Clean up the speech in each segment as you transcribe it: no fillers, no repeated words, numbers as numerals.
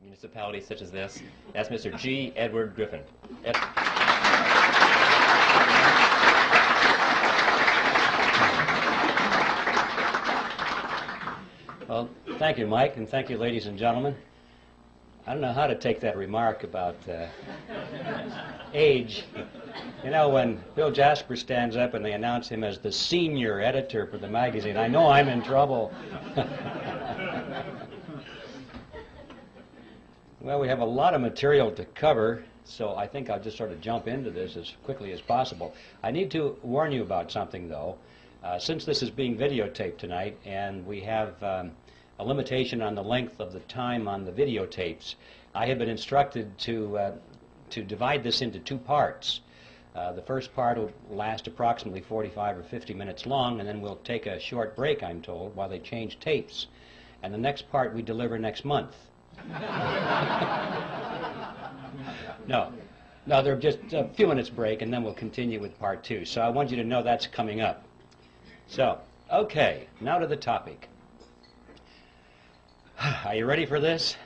municipalities such as this. That's Mr. G. Edward Griffin. Well, thank you, Mike, and thank you, ladies and gentlemen. I don't know how to take that remark about age. You know, when Bill Jasper stands up and they announce him as the senior editor for the magazine, I know I'm in trouble. Well, we have a lot of material to cover, so I think I'll just sort of jump into this as quickly as possible. I need to warn you about something, though. Since this is being videotaped tonight, and we have a limitation on the length of the time on the videotapes, I have been instructed to divide this into two parts. The first part will last approximately 45 or 50 minutes long, and then we'll take a short break, I'm told, while they change tapes. And the next part we deliver next month. No, there'll just a few minutes break, and then we'll continue with part two. So I want you to know that's coming up. So, okay, now to the topic. Are you ready for this?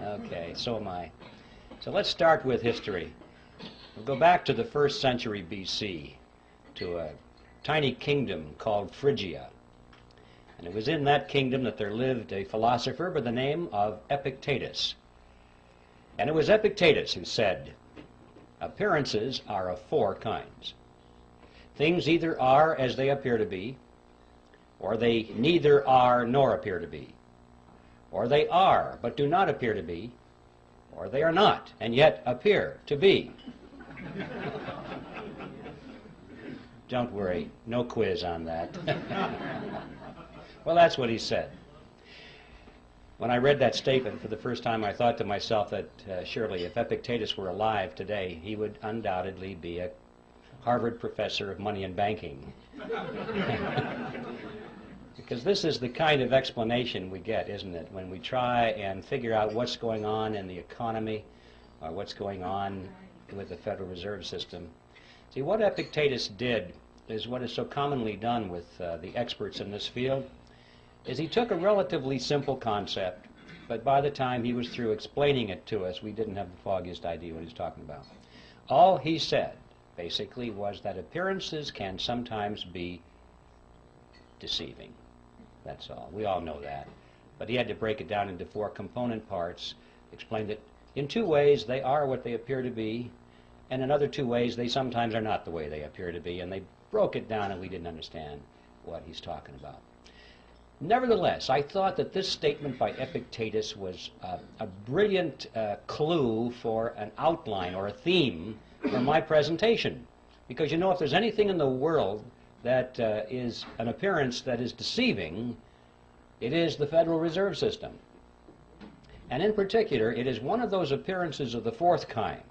Okay, so am I. So let's start with history. We'll go back to the 1st century BC, to a tiny kingdom called Phrygia. And it was in that kingdom that there lived a philosopher by the name of Epictetus. And it was Epictetus who said, "Appearances are of 4 kinds. Things either are as they appear to be, or they neither are nor appear to be, or they are but do not appear to be, or they are not and yet appear to be." Don't worry, no quiz on that. Well, that's what he said. When I read that statement for the first time, I thought to myself that surely if Epictetus were alive today, he would undoubtedly be a Harvard professor of money and banking. Because this is the kind of explanation we get, isn't it, when we try and figure out what's going on in the economy or what's going on with the Federal Reserve System. See, what Epictetus did is what is so commonly done with the experts in this field, is he took a relatively simple concept, but by the time he was through explaining it to us, we didn't have the foggiest idea what he was talking about. All he said basically was that appearances can sometimes be deceiving. That's all. We all know that. But he had to break it down into 4 component parts, explain that in 2 ways they are what they appear to be, and in other 2 ways they sometimes are not the way they appear to be, and they broke it down and we didn't understand what he's talking about. Nevertheless, I thought that this statement by Epictetus was a brilliant clue for an outline or a theme for my presentation. Because, you know, if there's anything in the world that is an appearance that is deceiving, it is the Federal Reserve System. And in particular, it is one of those appearances of the 4th kind,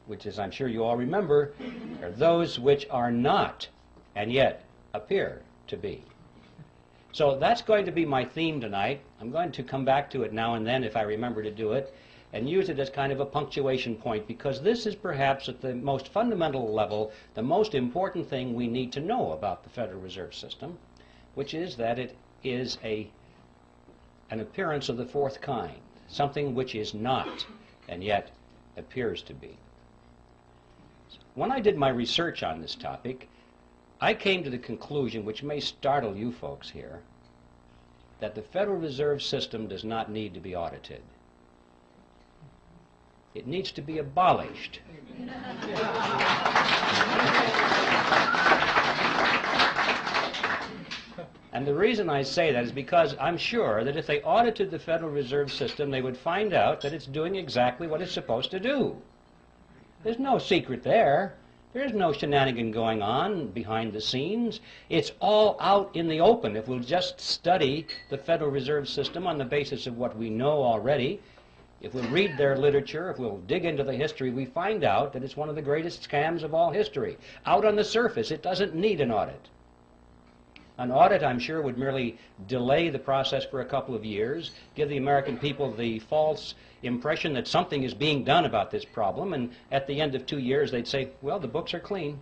which, as I'm sure you all remember, are those which are not and yet appear to be. So that's going to be my theme tonight. I'm going to come back to it now and then if I remember to do it, and use it as kind of a punctuation point, because this is perhaps at the most fundamental level the most important thing we need to know about the Federal Reserve System, which is that it is an appearance of the 4th kind, something which is not and yet appears to be. When I did my research on this topic, I came to the conclusion, which may startle you folks here, that the Federal Reserve System does not need to be audited. It needs to be abolished. And the reason I say that is because I'm sure that if they audited the Federal Reserve System, they would find out that it's doing exactly what it's supposed to do. There's no secret there. There's no shenanigan going on behind the scenes. It's all out in the open. If we'll just study the Federal Reserve System on the basis of what we know already, if we'll read their literature, if we'll dig into the history, we find out that it's one of the greatest scams of all history. Out on the surface, it doesn't need an audit. An audit, I'm sure, would merely delay the process for a couple of years, give the American people the false impression that something is being done about this problem, and at the end of 2 years they'd say, well, the books are clean.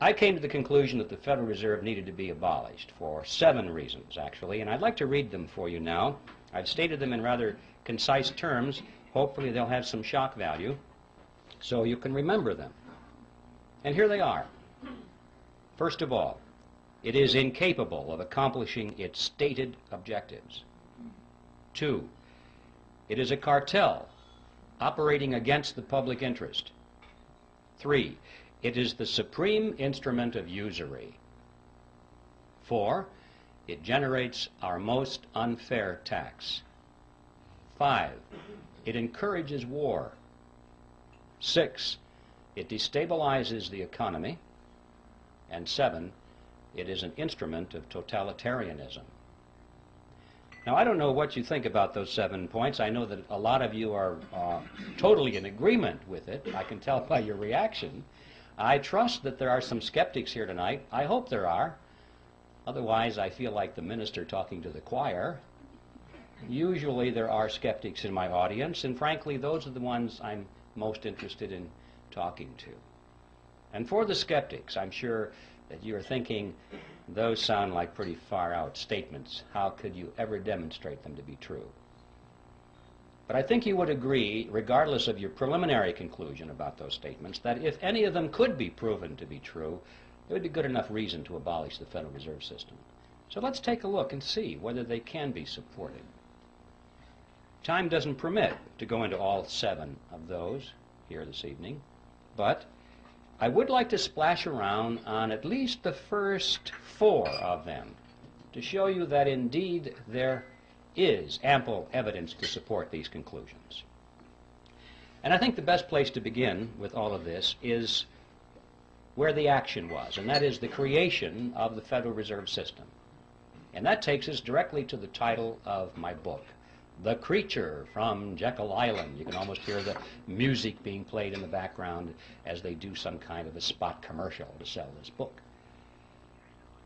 I came to the conclusion that the Federal Reserve needed to be abolished for 7 reasons, actually, and I'd like to read them for you now. I've stated them in rather concise terms. Hopefully they'll have some shock value so you can remember them. And here they are. First of all, it is incapable of accomplishing its stated objectives. 2, it is a cartel operating against the public interest. 3, it is the supreme instrument of usury. 4, it generates our most unfair tax. 5, it encourages war. 6, it destabilizes the economy. And 7, it is an instrument of totalitarianism. Now, I don't know what you think about those 7 points. I know that a lot of you are totally in agreement with it. I can tell by your reaction. I trust that there are some skeptics here tonight. I hope there are. Otherwise, I feel like the minister talking to the choir. Usually there are skeptics in my audience, and frankly, those are the ones I'm most interested in talking to. And for the skeptics, I'm sure that you're thinking, those sound like pretty far-out statements. How could you ever demonstrate them to be true? But I think you would agree, regardless of your preliminary conclusion about those statements, that if any of them could be proven to be true, it would be good enough reason to abolish the Federal Reserve System. So let's take a look and see whether they can be supported. Time doesn't permit to go into all 7 of those here this evening, but I would like to splash around on at least the first 4 of them to show you that indeed there is ample evidence to support these conclusions. And I think the best place to begin with all of this is where the action was, and that is the creation of the Federal Reserve System. And that takes us directly to the title of my book, The Creature from Jekyll Island. You can almost hear the music being played in the background as they do some kind of a spot commercial to sell this book.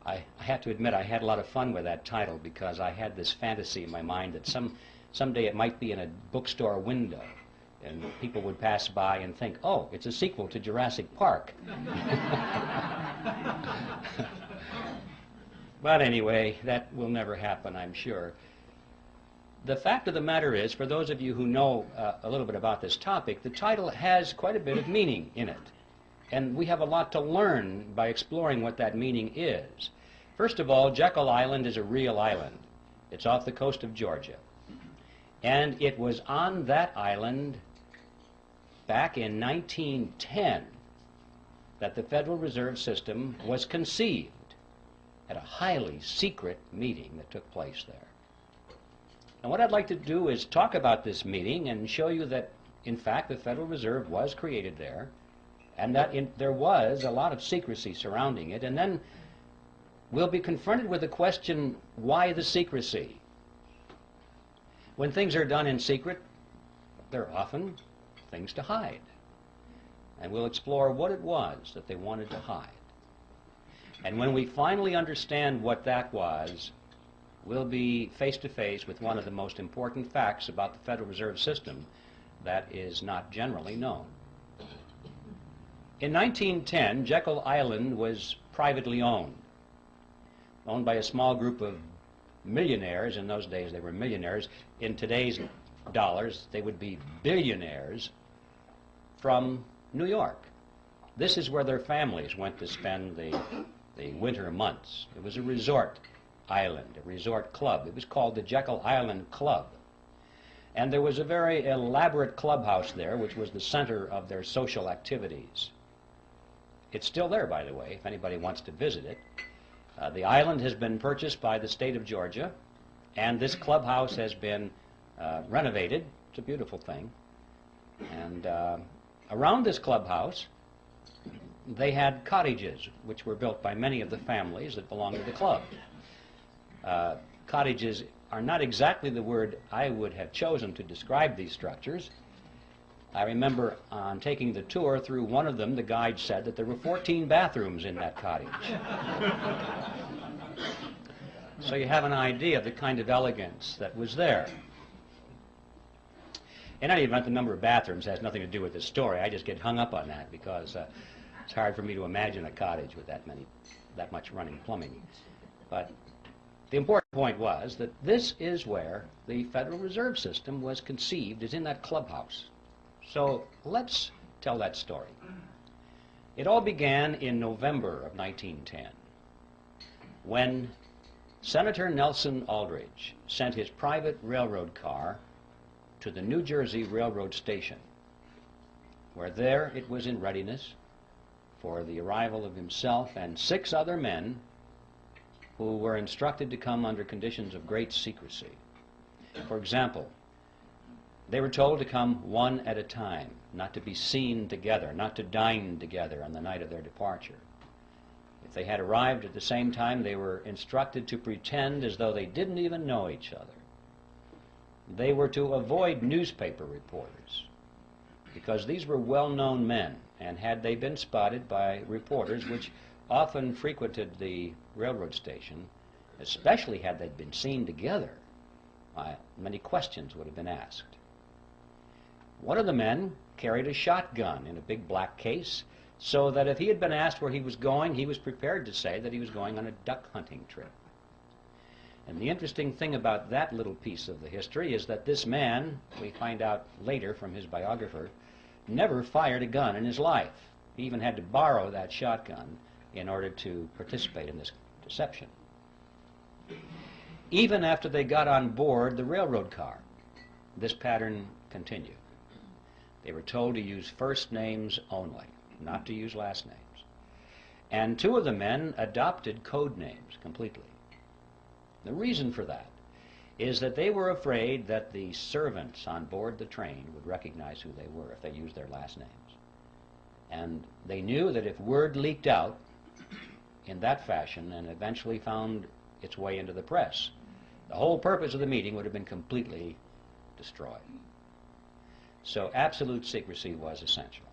I have to admit I had a lot of fun with that title because I had this fantasy in my mind that someday it might be in a bookstore window and people would pass by and think, oh, it's a sequel to Jurassic Park. But anyway, that will never happen, I'm sure. The fact of the matter is, for those of you who know a little bit about this topic, the title has quite a bit of meaning in it. And we have a lot to learn by exploring what that meaning is. First of all, Jekyll Island is a real island. It's off the coast of Georgia. And it was on that island back in 1910 that the Federal Reserve System was conceived at a highly secret meeting that took place there. And what I'd like to do is talk about this meeting and show you that, in fact, the Federal Reserve was created there, and that there was a lot of secrecy surrounding it. And then we'll be confronted with the question, why the secrecy? When things are done in secret, there are often things to hide. And we'll explore what it was that they wanted to hide. And when we finally understand what that was, we'll be face to face with one of the most important facts about the Federal Reserve System that is not generally known. In 1910, Jekyll Island was privately owned by a small group of millionaires. In those days they were millionaires. In today's dollars they would be billionaires from New York. This is where their families went to spend the winter months. It was a resort island, a resort club. It was called the Jekyll Island Club. And there was a very elaborate clubhouse there, which was the center of their social activities. It's still there, by the way, if anybody wants to visit it. The island has been purchased by the state of Georgia, and this clubhouse has been renovated. It's a beautiful thing. And around this clubhouse, they had cottages, which were built by many of the families that belonged to the club. Cottages are not exactly the word I would have chosen to describe these structures. I remember on taking the tour through one of them, the guide said that there were 14 bathrooms in that cottage. So you have an idea of the kind of elegance that was there. In any event, the number of bathrooms has nothing to do with this story. I just get hung up on that because It's hard for me to imagine a cottage with that much running plumbing. But the important point was that this is where the Federal Reserve System was conceived, is in that clubhouse. So let's tell that story. It all began in November of 1910 when Senator Nelson Aldrich sent his private railroad car to the New Jersey Railroad Station, where there it was in readiness for the arrival of himself and 6 other men who were instructed to come under conditions of great secrecy. For example, they were told to come one at a time, not to be seen together, not to dine together on the night of their departure. If they had arrived at the same time, they were instructed to pretend as though they didn't even know each other. They were to avoid newspaper reporters, because these were well-known men, and had they been spotted by reporters, which often frequented the railroad station, especially had they been seen together, many questions would have been asked. One of the men carried a shotgun in a big black case, so that if he had been asked where he was going, he was prepared to say that he was going on a duck hunting trip. And the interesting thing about that little piece of the history is that this man, we find out later from his biographer, never fired a gun in his life. He even had to borrow that shotgun in order to participate in this deception. Even after they got on board the railroad car, this pattern continued. They were told to use first names only, not to use last names. And 2 of the men adopted code names completely. The reason for that is that they were afraid that the servants on board the train would recognize who they were if they used their last names. And they knew that if word leaked out in that fashion and eventually found its way into the press, the whole purpose of the meeting would have been completely destroyed. So absolute secrecy was essential.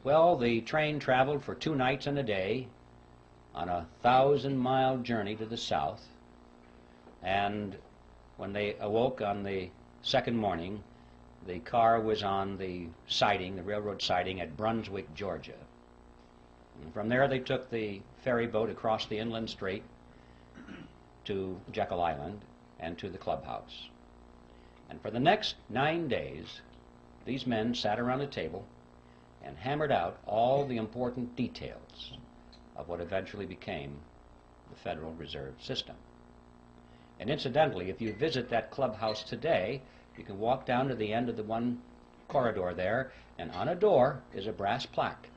Well, the train traveled for 2 nights and a day on a 1,000-mile journey to the south, and when they awoke on the second morning, the car was on the siding, the railroad siding at Brunswick, Georgia. And from there they took the ferry boat across the inland strait to Jekyll Island and to the clubhouse. And for the next 9 days, these men sat around a table and hammered out all the important details of what eventually became the Federal Reserve System. And incidentally, if you visit that clubhouse today, you can walk down to the end of the one corridor there, and on a door is a brass plaque.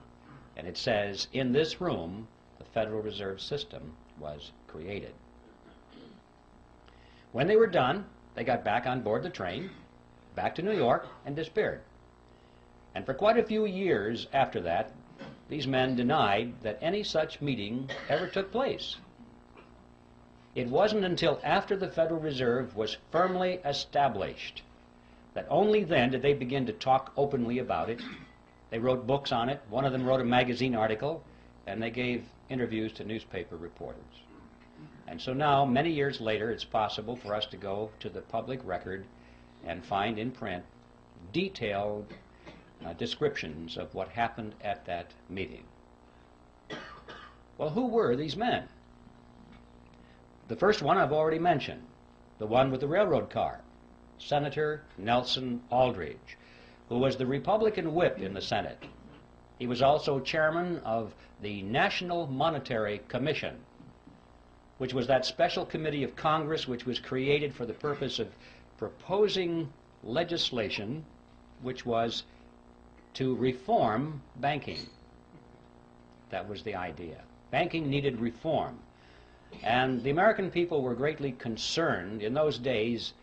And it says, "In this room, the Federal Reserve System was created." When they were done, they got back on board the train, back to New York, and disappeared. And for quite a few years after that, these men denied that any such meeting ever took place. It wasn't until after the Federal Reserve was firmly established that only then did they begin to talk openly about it. They wrote books on it. One of them wrote a magazine article, and they gave interviews to newspaper reporters. And so now, many years later, it's possible for us to go to the public record and find in print detailed descriptions of what happened at that meeting. Well, who were these men? The first one I've already mentioned, the one with the railroad car, Senator Nelson Aldrich, who was the Republican whip in the Senate. He was also chairman of the National Monetary Commission, which was that special committee of Congress which was created for the purpose of proposing legislation which was to reform banking. That was the idea. Banking needed reform. And the American people were greatly concerned in those days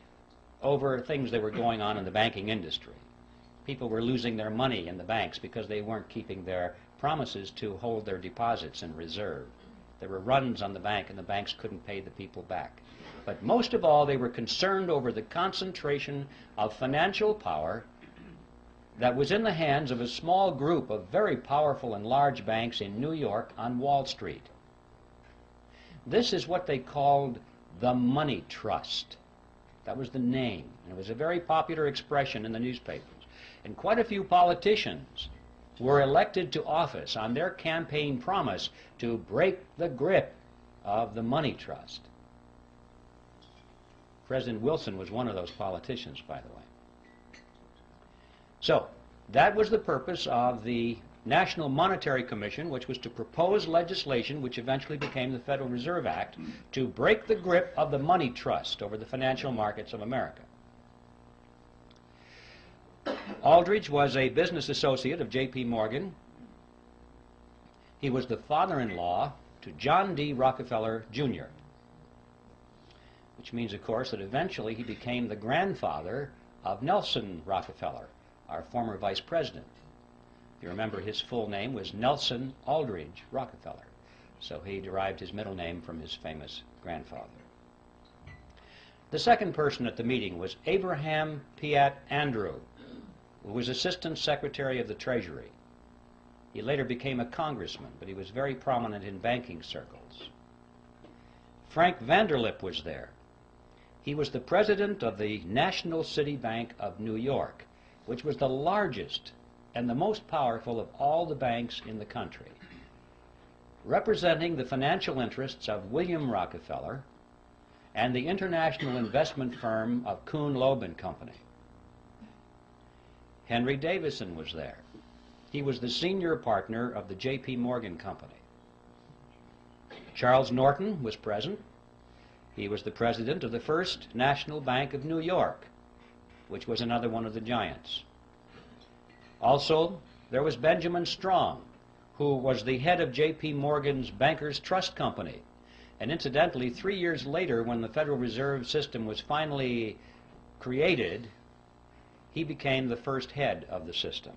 over things that were going on in the banking industry. People were losing their money in the banks because they weren't keeping their promises to hold their deposits in reserve. There were runs on the bank, and the banks couldn't pay the people back. But most of all, they were concerned over the concentration of financial power that was in the hands of a small group of very powerful and large banks in New York on Wall Street. This is what they called the money trust. That was the name. And it was a very popular expression in the newspapers. And quite a few politicians were elected to office on their campaign promise to break the grip of the money trust. President Wilson was one of those politicians, by the way. So, that was the purpose of the National Monetary Commission, which was to propose legislation, which eventually became the Federal Reserve Act, to break the grip of the money trust over the financial markets of America. Aldrich was a business associate of J.P. Morgan. He was the father-in-law to John D. Rockefeller, Jr., which means, of course, that eventually he became the grandfather of Nelson Rockefeller, our former vice president. You remember his full name was Nelson Aldrich Rockefeller, so he derived his middle name from his famous grandfather. The second person at the meeting was Abraham Piatt Andrew, who was Assistant Secretary of the Treasury. He later became a congressman, but he was very prominent in banking circles. Frank Vanderlip was there. He was the president of the National City Bank of New York, which was the largest and the most powerful of all the banks in the country, representing the financial interests of William Rockefeller and the international investment firm of Kuhn, Loeb and Company. Henry Davison was there. He was the senior partner of the J.P. Morgan Company. Charles Norton was present. He was the president of the First National Bank of New York, which was another one of the giants. Also, there was Benjamin Strong, who was the head of J.P. Morgan's Bankers Trust Company. And incidentally, 3 years later, when the Federal Reserve System was finally created, he became the first head of the system.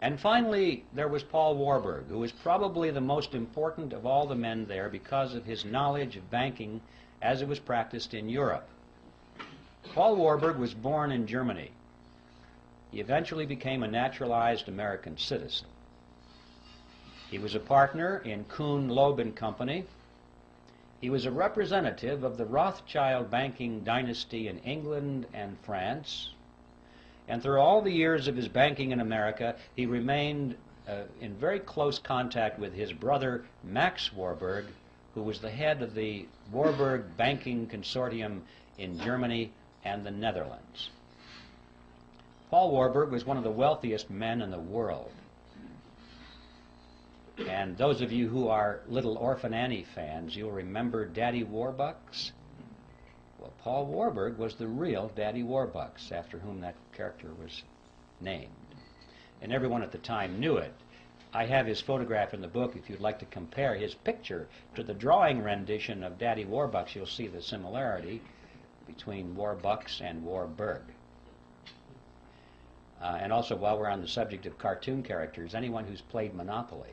And finally, there was Paul Warburg, who was probably the most important of all the men there because of his knowledge of banking as it was practiced in Europe. Paul Warburg was born in Germany. He eventually became a naturalized American citizen. He was a partner in Kuhn, Loeb and Company. He was a representative of the Rothschild banking dynasty in England and France. And through all the years of his banking in America, he remained in very close contact with his brother, Max Warburg, who was the head of the Warburg Banking Consortium in Germany and the Netherlands. Paul Warburg was one of the wealthiest men in the world. And those of you who are Little Orphan Annie fans, you'll remember Daddy Warbucks. Well, Paul Warburg was the real Daddy Warbucks, after whom that character was named. And everyone at the time knew it. I have his photograph in the book. If you'd like to compare his picture to the drawing rendition of Daddy Warbucks, you'll see the similarity between Warbucks and Warburg. And also, while we're on the subject of cartoon characters, anyone who's played Monopoly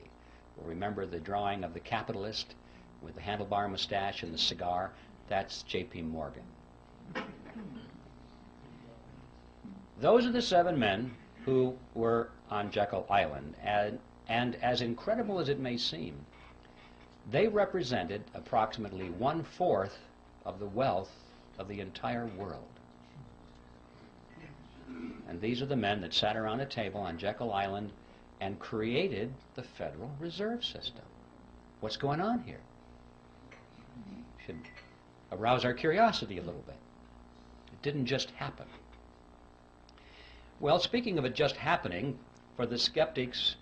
will remember the drawing of the capitalist with the handlebar mustache and the cigar. That's J.P. Morgan. Those are the 7 men who were on Jekyll Island, and as incredible as it may seem, they represented approximately 1/4 of the wealth of the entire world. And these are the men that sat around a table on Jekyll Island and created the Federal Reserve System. What's going on here? Should arouse our curiosity a little bit. It didn't just happen. Well, speaking of it just happening, for the skeptics,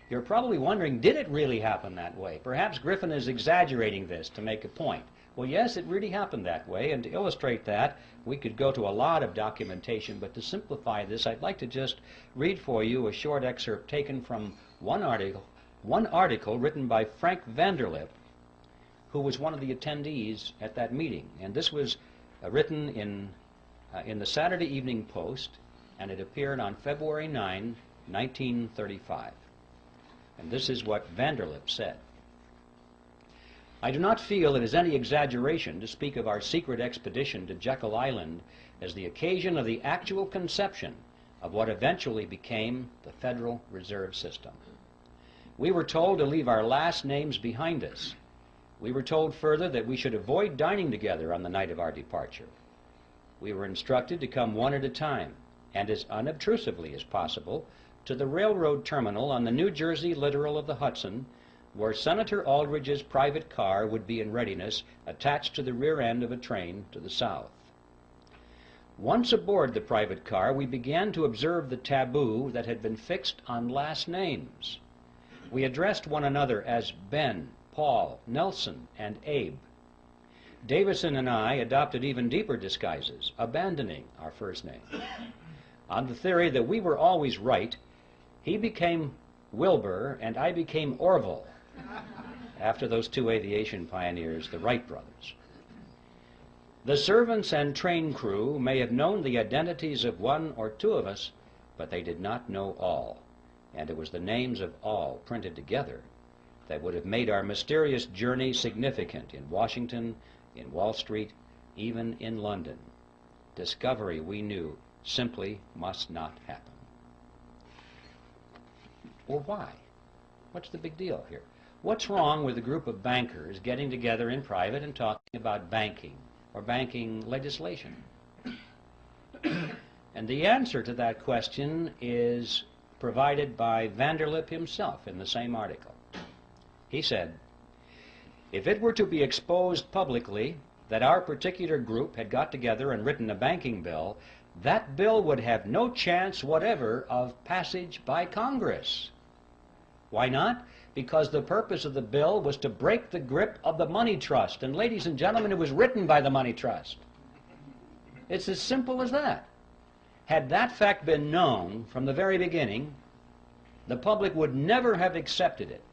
you're probably wondering, did it really happen that way? Perhaps Griffin is exaggerating this to make a point. Well, yes, it really happened that way, and to illustrate that, we could go to a lot of documentation, but to simplify this, I'd like to just read for you a short excerpt taken from one article written by Frank Vanderlip, who was one of the attendees at that meeting. And this was written in the Saturday Evening Post, and it appeared on February 9, 1935. And this is what Vanderlip said. I do not feel it is any exaggeration to speak of our secret expedition to Jekyll Island as the occasion of the actual conception of what eventually became the Federal Reserve System. We were told to leave our last names behind us. We were told further that we should avoid dining together on the night of our departure. We were instructed to come one at a time, and as unobtrusively as possible, to the railroad terminal on the New Jersey littoral of the Hudson, where Senator Aldrich's private car would be in readiness, attached to the rear end of a train to the south. Once aboard the private car, we began to observe the taboo that had been fixed on last names. We addressed one another as Ben, Paul, Nelson, and Abe. Davison and I adopted even deeper disguises, abandoning our first name. On the theory that we were always right, he became Wilbur and I became Orville, after those two aviation pioneers, the Wright brothers. The servants and train crew may have known the identities of one or two of us, but they did not know all, and it was the names of all printed together that would have made our mysterious journey significant in Washington, in Wall Street, even in London. Discovery, we knew, simply must not happen. Well, why? What's the big deal here? What's wrong with a group of bankers getting together in private and talking about banking or banking legislation? And the answer to that question is provided by Vanderlip himself in the same article. He said, "If it were to be exposed publicly that our particular group had got together and written a banking bill, that bill would have no chance whatever of passage by Congress." Why not? Because the purpose of the bill was to break the grip of the money trust. And ladies and gentlemen, it was written by the money trust. It's as simple as that. Had that fact been known from the very beginning, the public would never have accepted it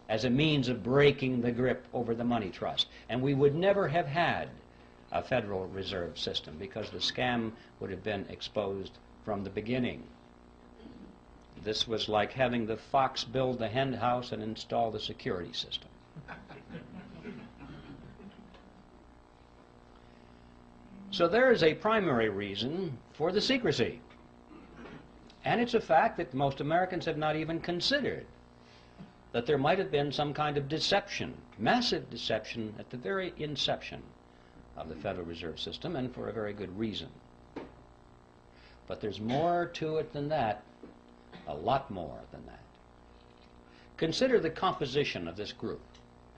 as a means of breaking the grip over the money trust. And we would never have had a Federal Reserve System because the scam would have been exposed from the beginning. This was like having the fox build the hen house and install the security system. So there is a primary reason for the secrecy. And it's a fact that most Americans have not even considered, that there might have been some kind of deception, massive deception at the very inception of the Federal Reserve System, and for a very good reason. But there's more to it than that, a lot more than that. Consider the composition of this group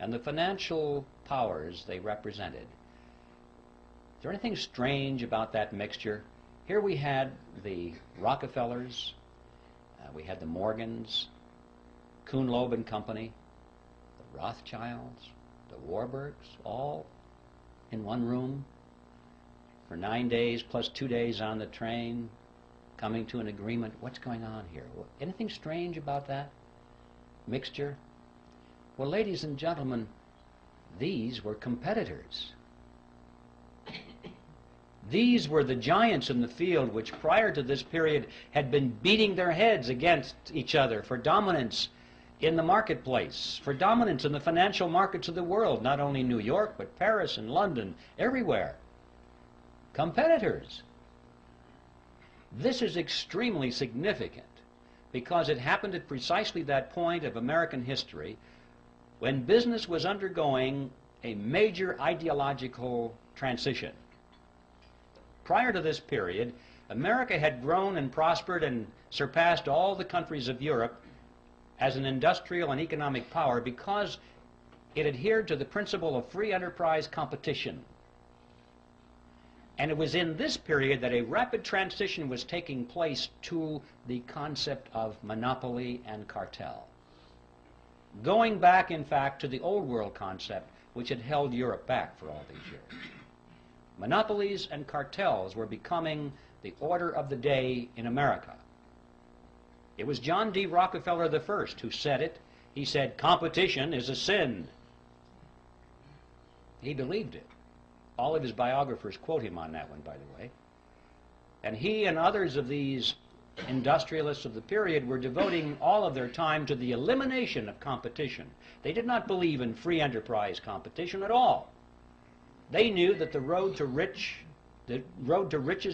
and the financial powers they represented. Is there anything strange about that mixture? Here we had the Rockefellers, we had the Morgans, Kuhn, Loeb and Company, the Rothschilds, the Warburgs, all in one room for 9 days plus 2 days on the train, coming to an agreement. What's going on here? Anything strange about that mixture? Well, ladies and gentlemen, these were competitors. These were the giants in the field which prior to this period had been beating their heads against each other for dominance in the marketplace, for dominance in the financial markets of the world, not only New York, but Paris and London, everywhere. Competitors. This is extremely significant because it happened at precisely that point of American history when business was undergoing a major ideological transition. Prior to this period, America had grown and prospered and surpassed all the countries of Europe as an industrial and economic power because it adhered to the principle of free enterprise competition. And it was in this period that a rapid transition was taking place to the concept of monopoly and cartel. Going back, in fact, to the old world concept which had held Europe back for all these years. Monopolies and cartels were becoming the order of the day in America. It was John D. Rockefeller I who said it. He said, "Competition is a sin." He believed it. All of his biographers quote him on that one, by the way. And he and others of these industrialists of the period were devoting all of their time to the elimination of competition. They did not believe in free enterprise competition at all. They knew that the road to riches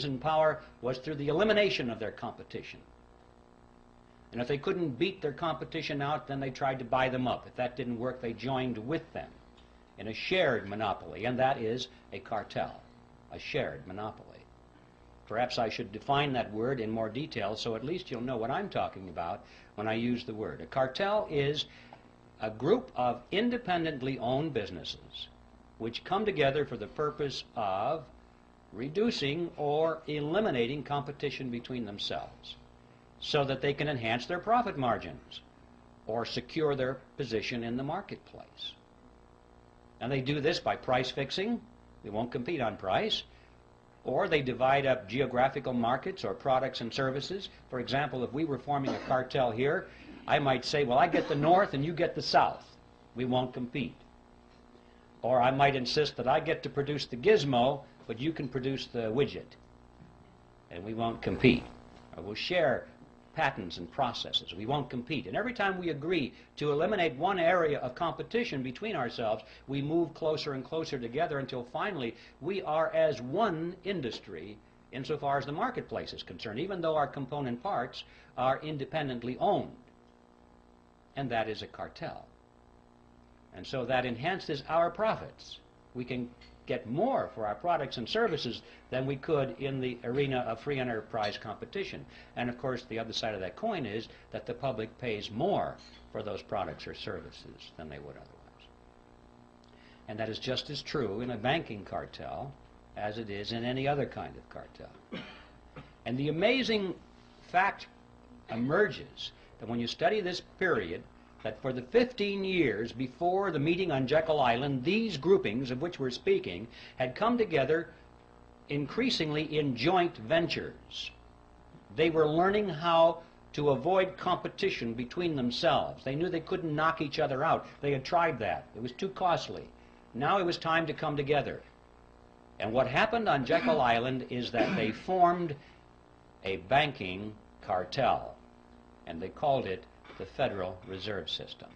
and power was through the elimination of their competition. And if they couldn't beat their competition out, then they tried to buy them up. If that didn't work, they joined with them in a shared monopoly, and that is a cartel, a shared monopoly. Perhaps I should define that word in more detail so at least you'll know what I'm talking about when I use the word. A cartel is a group of independently owned businesses which come together for the purpose of reducing or eliminating competition between themselves so that they can enhance their profit margins or secure their position in the marketplace. And they do this by price fixing. They won't compete on price. Or they divide up geographical markets or products and services. For example, if we were forming a cartel here, I might say, well, I get the north and you get the south. We won't compete. Or I might insist that I get to produce the gizmo, but you can produce the widget. And we won't compete. Or we'll share patents and processes. We won't compete. And every time we agree to eliminate one area of competition between ourselves, we move closer and closer together until finally we are as one industry insofar as the marketplace is concerned, even though our component parts are independently owned. And that is a cartel. And so that enhances our profits. We can get more for our products and services than we could in the arena of free enterprise competition. And of course, the other side of that coin is that the public pays more for those products or services than they would otherwise. And that is just as true in a banking cartel as it is in any other kind of cartel. And the amazing fact emerges that when you study this period, that for the 15 years before the meeting on Jekyll Island, these groupings of which we're speaking had come together increasingly in joint ventures. They were learning how to avoid competition between themselves. They knew they couldn't knock each other out. They had tried that. It was too costly. Now it was time to come together. And what happened on Jekyll Island is that they formed a banking cartel, and they called it the Federal Reserve System.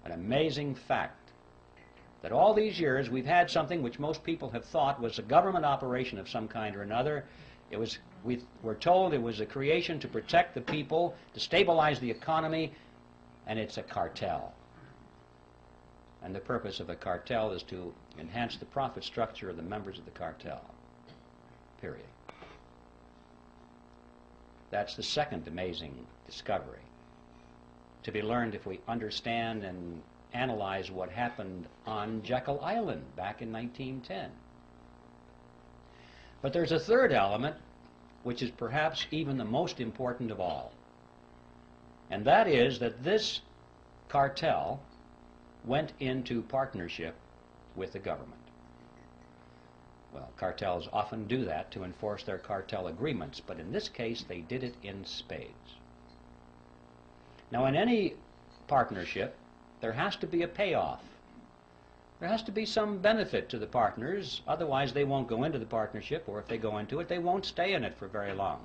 An amazing fact that all these years we've had something which most people have thought was a government operation of some kind or another. We were told it was a creation to protect the people, to stabilize the economy, and it's a cartel. And the purpose of a cartel is to enhance the profit structure of the members of the cartel. Period. That's the second amazing discovery, to be learned if we understand and analyze what happened on Jekyll Island back in 1910. But there's a third element, which is perhaps even the most important of all. And that is that this cartel went into partnership with the government. Well, cartels often do that to enforce their cartel agreements, but in this case they did it in spades. Now, in any partnership, there has to be a payoff. There has to be some benefit to the partners, otherwise they won't go into the partnership, or if they go into it, they won't stay in it for very long.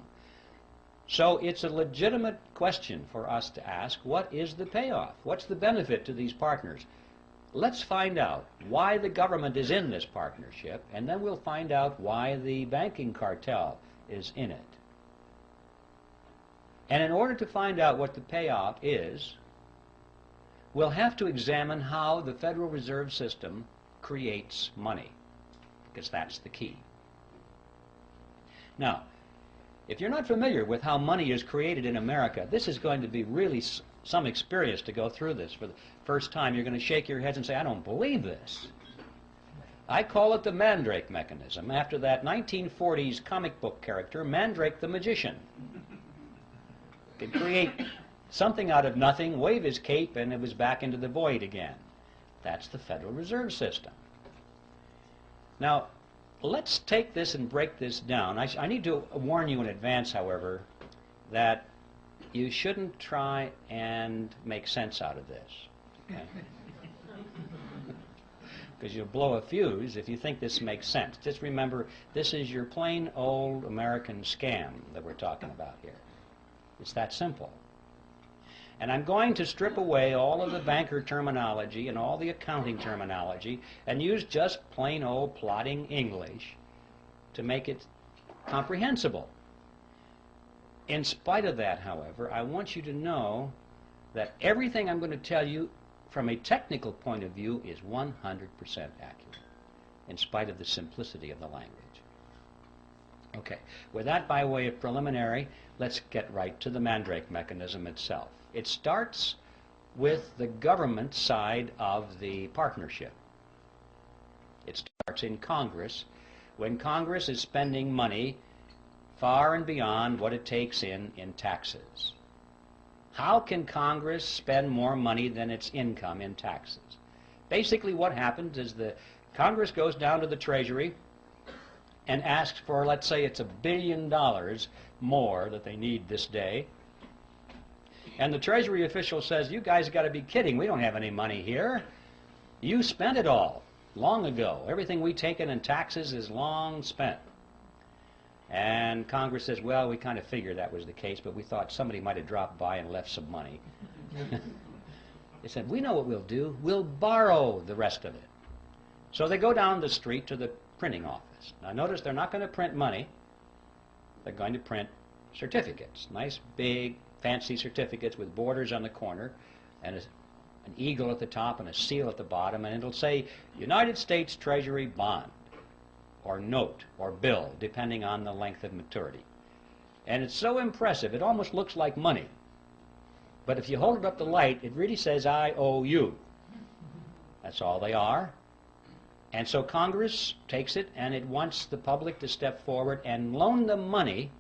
So it's a legitimate question for us to ask, what is the payoff? What's the benefit to these partners? Let's find out why the government is in this partnership, and then we'll find out why the banking cartel is in it. And in order to find out what the payoff is, we'll have to examine how the Federal Reserve System creates money, because that's the key. Now, if you're not familiar with how money is created in America, this is going to be really some experience to go through this. For the first time, you're going to shake your heads and say, I don't believe this. I call it the Mandrake mechanism, after that 1940s comic book character, Mandrake the Magician. Could create something out of nothing, wave his cape, and it was back into the void again. That's the Federal Reserve System. Now, let's take this and break this down. I need to warn you in advance, however, that you shouldn't try and make sense out of this. Okay? Because you'll blow a fuse if you think this makes sense. Just remember, this is your plain old American scam that we're talking about here. It's that simple. And I'm going to strip away all of the banker terminology and all the accounting terminology and use just plain old plodding English to make it comprehensible. In spite of that, however, I want you to know that everything I'm going to tell you from a technical point of view is 100% accurate, in spite of the simplicity of the language. Okay, with that by way of preliminary, let's get right to the Mandrake mechanism itself. It starts with the government side of the partnership. It starts in Congress, when Congress is spending money far and beyond what it takes in taxes. How can Congress spend more money than its income in taxes? Basically what happens is the Congress goes down to the Treasury and asks for, let's say it's $1 billion more that they need this day. And the Treasury official says, you guys got to be kidding, we don't have any money here. You spent it all long ago. Everything we take in taxes is long spent. And Congress says, well, we kind of figured that was the case, but we thought somebody might have dropped by and left some money. They said, we know what we'll do. We'll borrow the rest of it. So they go down the street to the printing office. Now notice they're not going to print money. They're going to print certificates. Nice, big, fancy certificates with borders on the corner and an eagle at the top and a seal at the bottom, and it'll say United States Treasury bond or note or bill, depending on the length of maturity. And it's so impressive, it almost looks like money. But if you hold it up to light, it really says IOU. That's all they are. And so Congress takes it and it wants the public to step forward and loan them money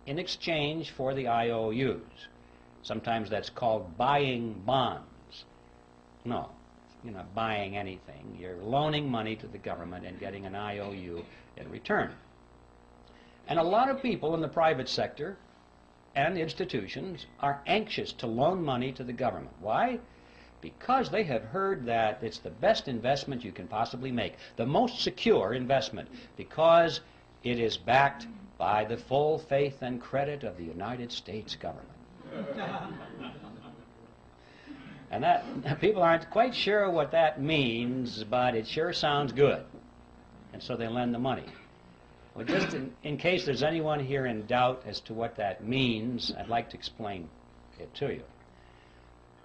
in exchange for the IOUs. Sometimes that's called buying bonds. No, you're not buying anything. You're loaning money to the government and getting an IOU in return. And a lot of people in the private sector and institutions are anxious to loan money to the government. Why? Because they have heard that it's the best investment you can possibly make, the most secure investment, because it is backed by the full faith and credit of the United States government. And that people aren't quite sure what that means, but it sure sounds good. And so they lend the money. Well, just in case there's anyone here in doubt as to what that means, I'd like to explain it to you.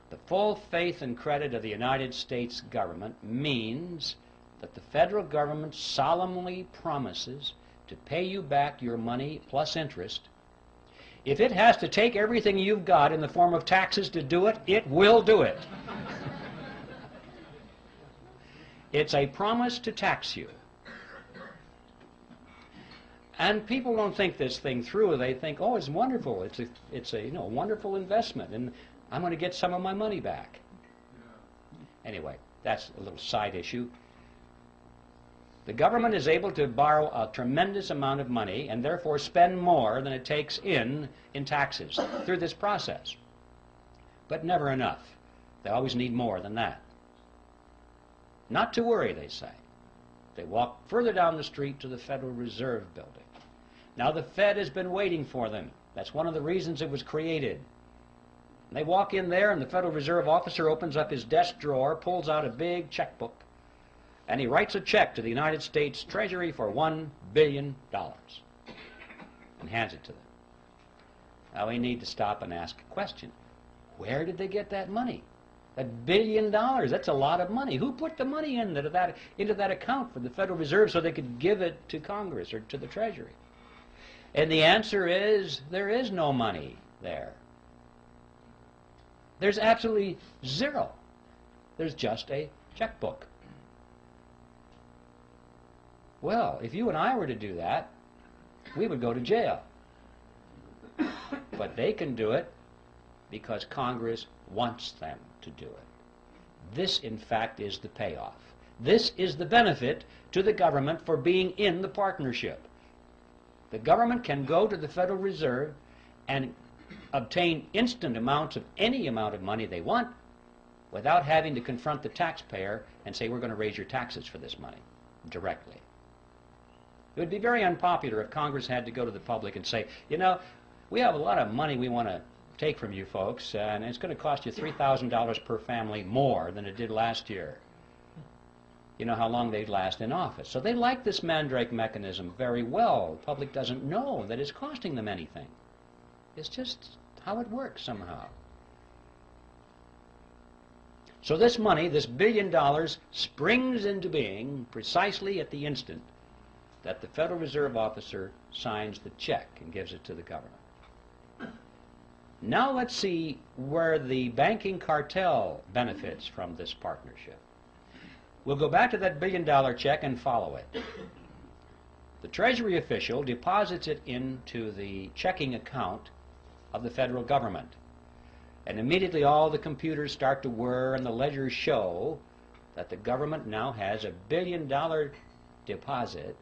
The full faith and credit of the United States government means that the federal government solemnly promises to pay you back your money plus interest. If it has to take everything you've got in the form of taxes to do it, it will do it. It's a promise to tax you. And people don't think this thing through. They think, oh, it's wonderful. It's a wonderful investment, and I'm going to get some of my money back. Anyway, that's a little side issue. The government is able to borrow a tremendous amount of money and therefore spend more than it takes in taxes through this process. But never enough. They always need more than that. Not to worry, they say. They walk further down the street to the Federal Reserve Building. Now the Fed has been waiting for them. That's one of the reasons it was created. They walk in there and the Federal Reserve officer opens up his desk drawer, pulls out a big checkbook, and he writes a check to the United States Treasury for $1 billion and hands it to them. Now we need to stop and ask a question. Where did they get that money? $1 billion, that's a lot of money. Who put the money into that account for the Federal Reserve so they could give it to Congress or to the Treasury? And the answer is, there is no money there. There's absolutely zero. There's just a checkbook. Well, if you and I were to do that, we would go to jail. But they can do it because Congress wants them to do it. This, in fact, is the payoff. This is the benefit to the government for being in the partnership. The government can go to the Federal Reserve and obtain instant amounts of any amount of money they want without having to confront the taxpayer and say, we're going to raise your taxes for this money directly. It would be very unpopular if Congress had to go to the public and say, you know, we have a lot of money we want to take from you folks, and it's going to cost you $3,000 per family more than it did last year. You know how long they'd last in office. So they like this Mandrake mechanism very well. The public doesn't know that it's costing them anything. It's just how it works somehow. So this money, this $1 billion, springs into being precisely at the instant that the Federal Reserve officer signs the check and gives it to the government. Now let's see where the banking cartel benefits from this partnership. We'll go back to that billion-dollar check and follow it. The Treasury official deposits it into the checking account of the federal government. And immediately all the computers start to whir and the ledgers show that the government now has $1 billion deposit,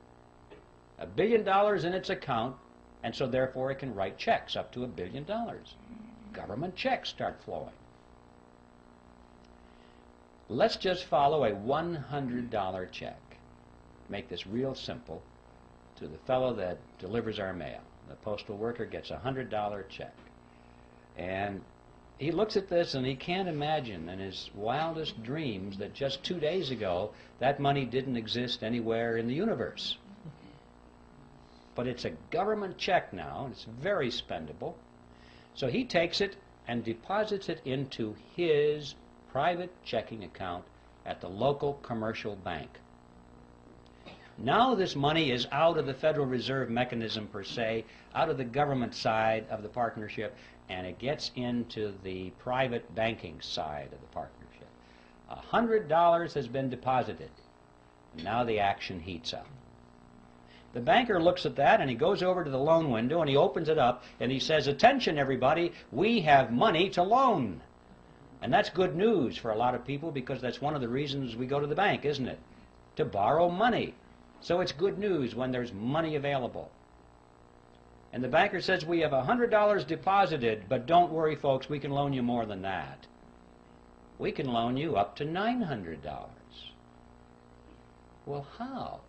$1 billion in its account, and so therefore it can write checks up to $1 billion. Government checks start flowing. Let's just follow a $100 check. Make this real simple to the fellow that delivers our mail. The postal worker gets a $100 check. And he looks at this and he can't imagine in his wildest dreams that just 2 days ago that money didn't exist anywhere in the universe. But it's a government check now, and it's very spendable. So he takes it and deposits it into his private checking account at the local commercial bank. Now this money is out of the Federal Reserve mechanism per se, out of the government side of the partnership, and it gets into the private banking side of the partnership. $100 has been deposited. Now the action heats up. The banker looks at that and he goes over to the loan window and he opens it up and he says, "Attention everybody, we have money to loan." And that's good news for a lot of people because that's one of the reasons we go to the bank, isn't it? To borrow money. So it's good news when there's money available. And the banker says, "We have $100 deposited, but don't worry folks, we can loan you more than that. We can loan you up to $900. Well, how?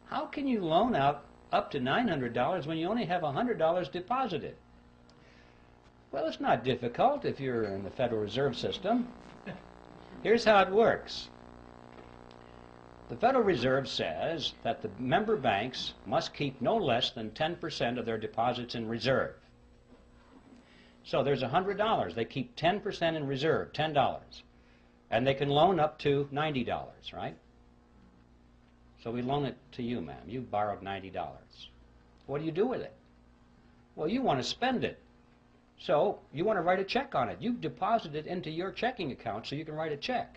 How can you loan out up to $900 when you only have $100 deposited? Well, it's not difficult if you're in the Federal Reserve System. Here's how it works. The Federal Reserve says that the member banks must keep no less than 10% of their deposits in reserve. So there's $100. They keep 10% in reserve, $10. And they can loan up to $90, right? So we loan it to you, ma'am. You borrowed $90. What do you do with it? Well, you want to spend it. So you want to write a check on it. You deposit it into your checking account so you can write a check.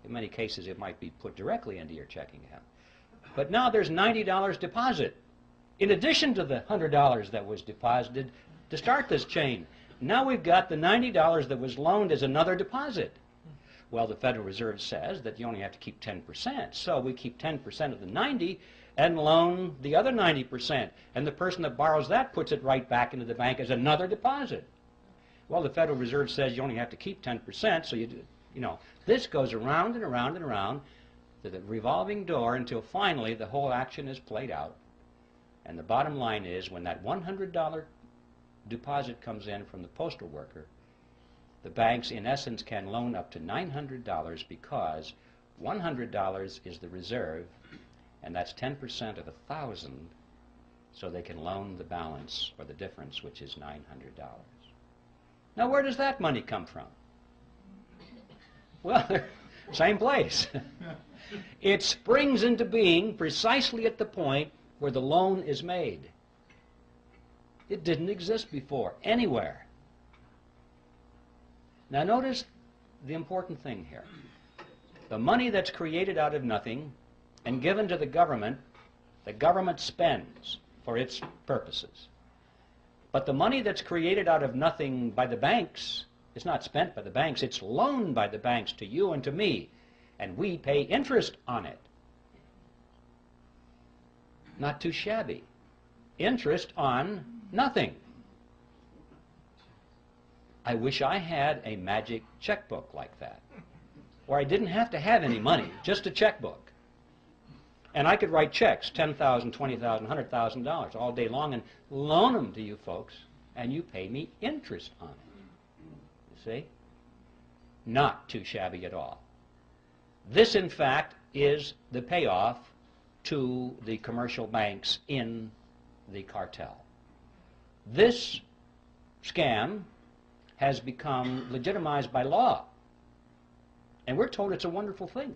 In many cases, it might be put directly into your checking account. But now there's $90 deposit, in addition to the $100 that was deposited to start this chain. Now we've got the $90 that was loaned as another deposit. Well, the Federal Reserve says that you only have to keep 10%, so we keep 10% of the 90 and loan the other 90%. And the person that borrows that puts it right back into the bank as another deposit. Well, the Federal Reserve says you only have to keep 10%, so you know, this goes around and around and around to the revolving door until finally the whole action is played out. And the bottom line is when that $100 deposit comes in from the postal worker, the banks, in essence, can loan up to $900 because $100 is the reserve, and that's 10% of 1,000, so they can loan the balance, or the difference, which is $900. Now, where does that money come from? Well, same place. It springs into being precisely at the point where the loan is made. It didn't exist before, anywhere. Now notice the important thing here. The money that's created out of nothing and given to the government spends for its purposes. But the money that's created out of nothing by the banks is not spent by the banks, it's loaned by the banks to you and to me, and we pay interest on it. Not too shabby. Interest on nothing. I wish I had a magic checkbook like that, where I didn't have to have any money, just a checkbook. And I could write checks, $10,000, $20,000, $100,000 all day long and loan them to you folks, and you pay me interest on it. You see? Not too shabby at all. This, in fact, is the payoff to the commercial banks in the cartel. This scam has become legitimized by law. And we're told it's a wonderful thing.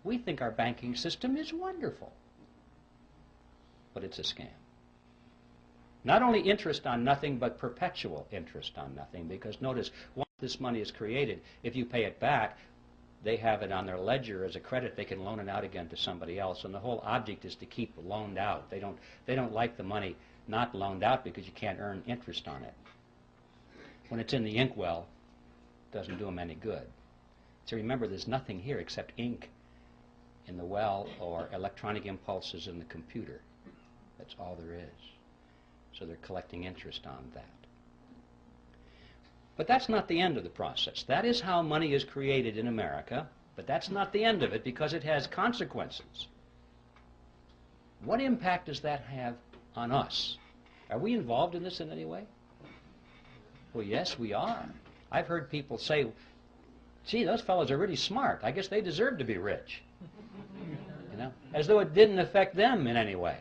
We think our banking system is wonderful. but it's a scam. Not only interest on nothing, but perpetual interest on nothing, because notice, once this money is created, if you pay it back, they have it on their ledger as a credit. They can loan it out again to somebody else, and the whole object is to keep loaned out. They don't like the money not loaned out because you can't earn interest on it. When it's in the inkwell, it doesn't do them any good. So remember, there's nothing here except ink in the well or electronic impulses in the computer. That's all there is. So they're collecting interest on that. But that's not the end of the process. That is how money is created in America, but that's not the end of it because it has consequences. What impact does that have on us? Are we involved in this in any way? Well, yes, we are. I've heard people say, gee, those fellows are really smart. I guess they deserve to be rich. You know, as though it didn't affect them in any way.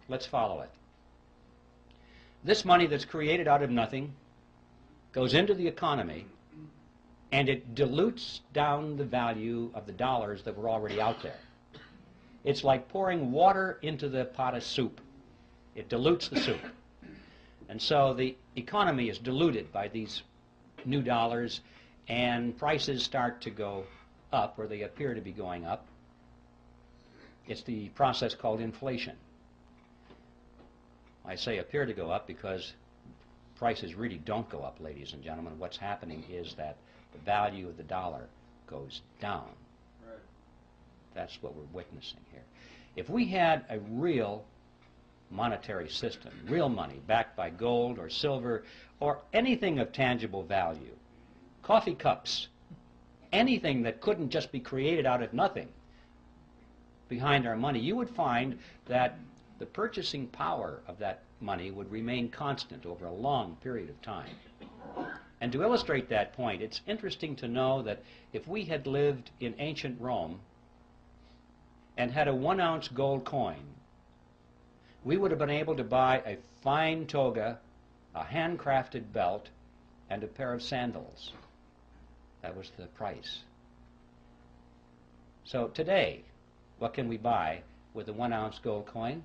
Let's follow it. This money that's created out of nothing goes into the economy, and it dilutes down the value of the dollars that were already out there. It's like pouring water into the pot of soup. It dilutes the soup. And so the economy is diluted by these new dollars, and prices start to go up, or they appear to be going up. It's the process called inflation. I say appear to go up because prices really don't go up, ladies and gentlemen. What's happening is that the value of the dollar goes down. Right. That's what we're witnessing here. If we had a real monetary system, real money backed by gold or silver or anything of tangible value, coffee cups, anything that couldn't just be created out of nothing behind our money, you would find that the purchasing power of that money would remain constant over a long period of time. And to illustrate that point, it's interesting to know that if we had lived in ancient Rome and had a 1-ounce gold coin, we would have been able to buy a fine toga, a handcrafted belt, and a pair of sandals. That was the price. So today, what can we buy with a 1-ounce gold coin?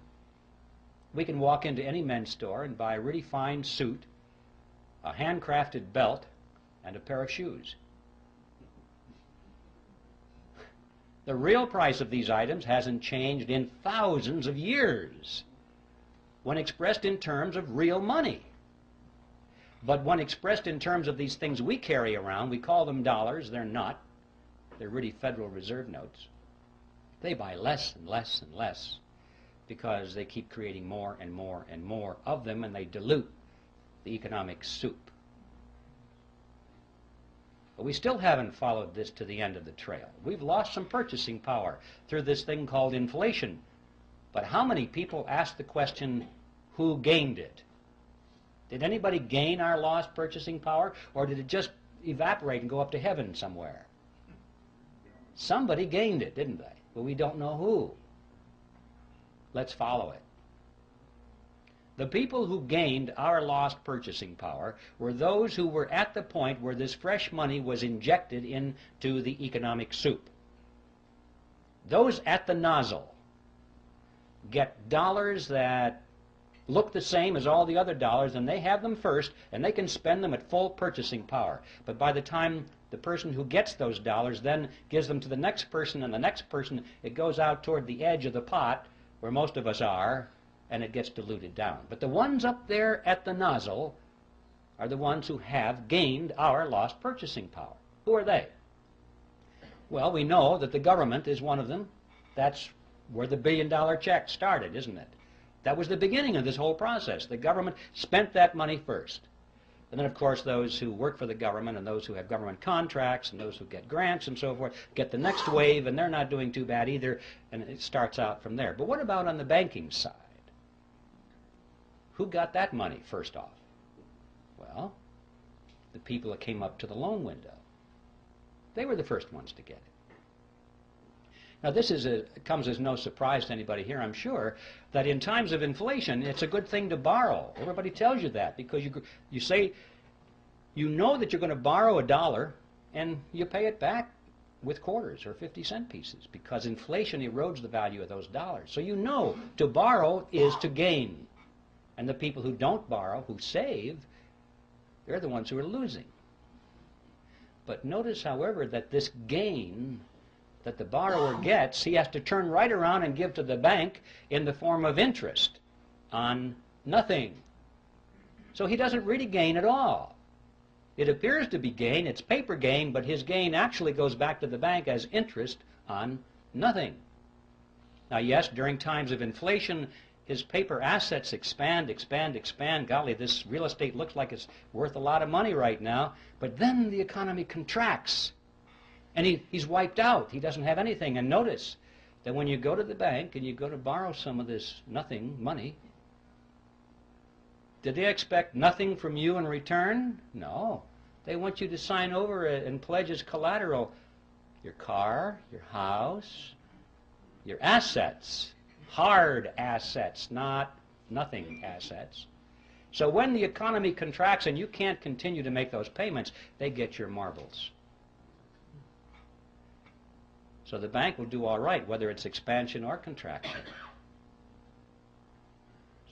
We can walk into any men's store and buy a really fine suit, a handcrafted belt, and a pair of shoes. The real price of these items hasn't changed in thousands of years when expressed in terms of real money. But when expressed in terms of these things we carry around, we call them dollars. They're not. They're really Federal Reserve notes. They buy less and less and less because they keep creating more and more and more of them, and they dilute the economic soup. But we still haven't followed this to the end of the trail. We've lost some purchasing power through this thing called inflation. But how many people ask the question, who gained it? Did anybody gain our lost purchasing power, or did it just evaporate and go up to heaven somewhere? Somebody gained it, didn't they? But we don't know who. Let's follow it. The people who gained our lost purchasing power were those who were at the point where this fresh money was injected into the economic soup. Those at the nozzle get dollars that look the same as all the other dollars, and they have them first, and they can spend them at full purchasing power. But by the time the person who gets those dollars then gives them to the next person and the next person, it goes out toward the edge of the pot, where most of us are, and it gets diluted down. But the ones up there at the nozzle are the ones who have gained our lost purchasing power. Who are they? Well, we know that the government is one of them. That's where the billion-dollar check started, isn't it? That was the beginning of this whole process. The government spent that money first. And then, of course, those who work for the government and those who have government contracts and those who get grants and so forth get the next wave, and they're not doing too bad either, and it starts out from there. But what about on the banking side? Who got that money first off? Well, the people that came up to the loan window. They were the first ones to get it. Now, this comes as no surprise to anybody here, I'm sure, that in times of inflation, it's a good thing to borrow. Everybody tells you that because you say, you know that you're going to borrow $1 and you pay it back with quarters or 50-cent pieces because inflation erodes the value of those dollars. So you know to borrow is to gain. And the people who don't borrow, who save, they're the ones who are losing. But notice, however, that this gain that the borrower gets, he has to turn right around and give to the bank in the form of interest on nothing. So he doesn't really gain at all. It appears to be gain, it's paper gain, but his gain actually goes back to the bank as interest on nothing. Now yes, during times of inflation, his paper assets expand, expand, expand. Golly, this real estate looks like it's worth a lot of money right now, but then the economy contracts. And he's wiped out. He doesn't have anything. And notice that when you go to the bank and you go to borrow some of this nothing money, did they expect nothing from you in return? No. They want you to sign over and pledge as collateral your car, your house, your assets, hard assets, not nothing assets. So when the economy contracts and you can't continue to make those payments, they get your marbles. So the bank will do all right, whether it's expansion or contraction.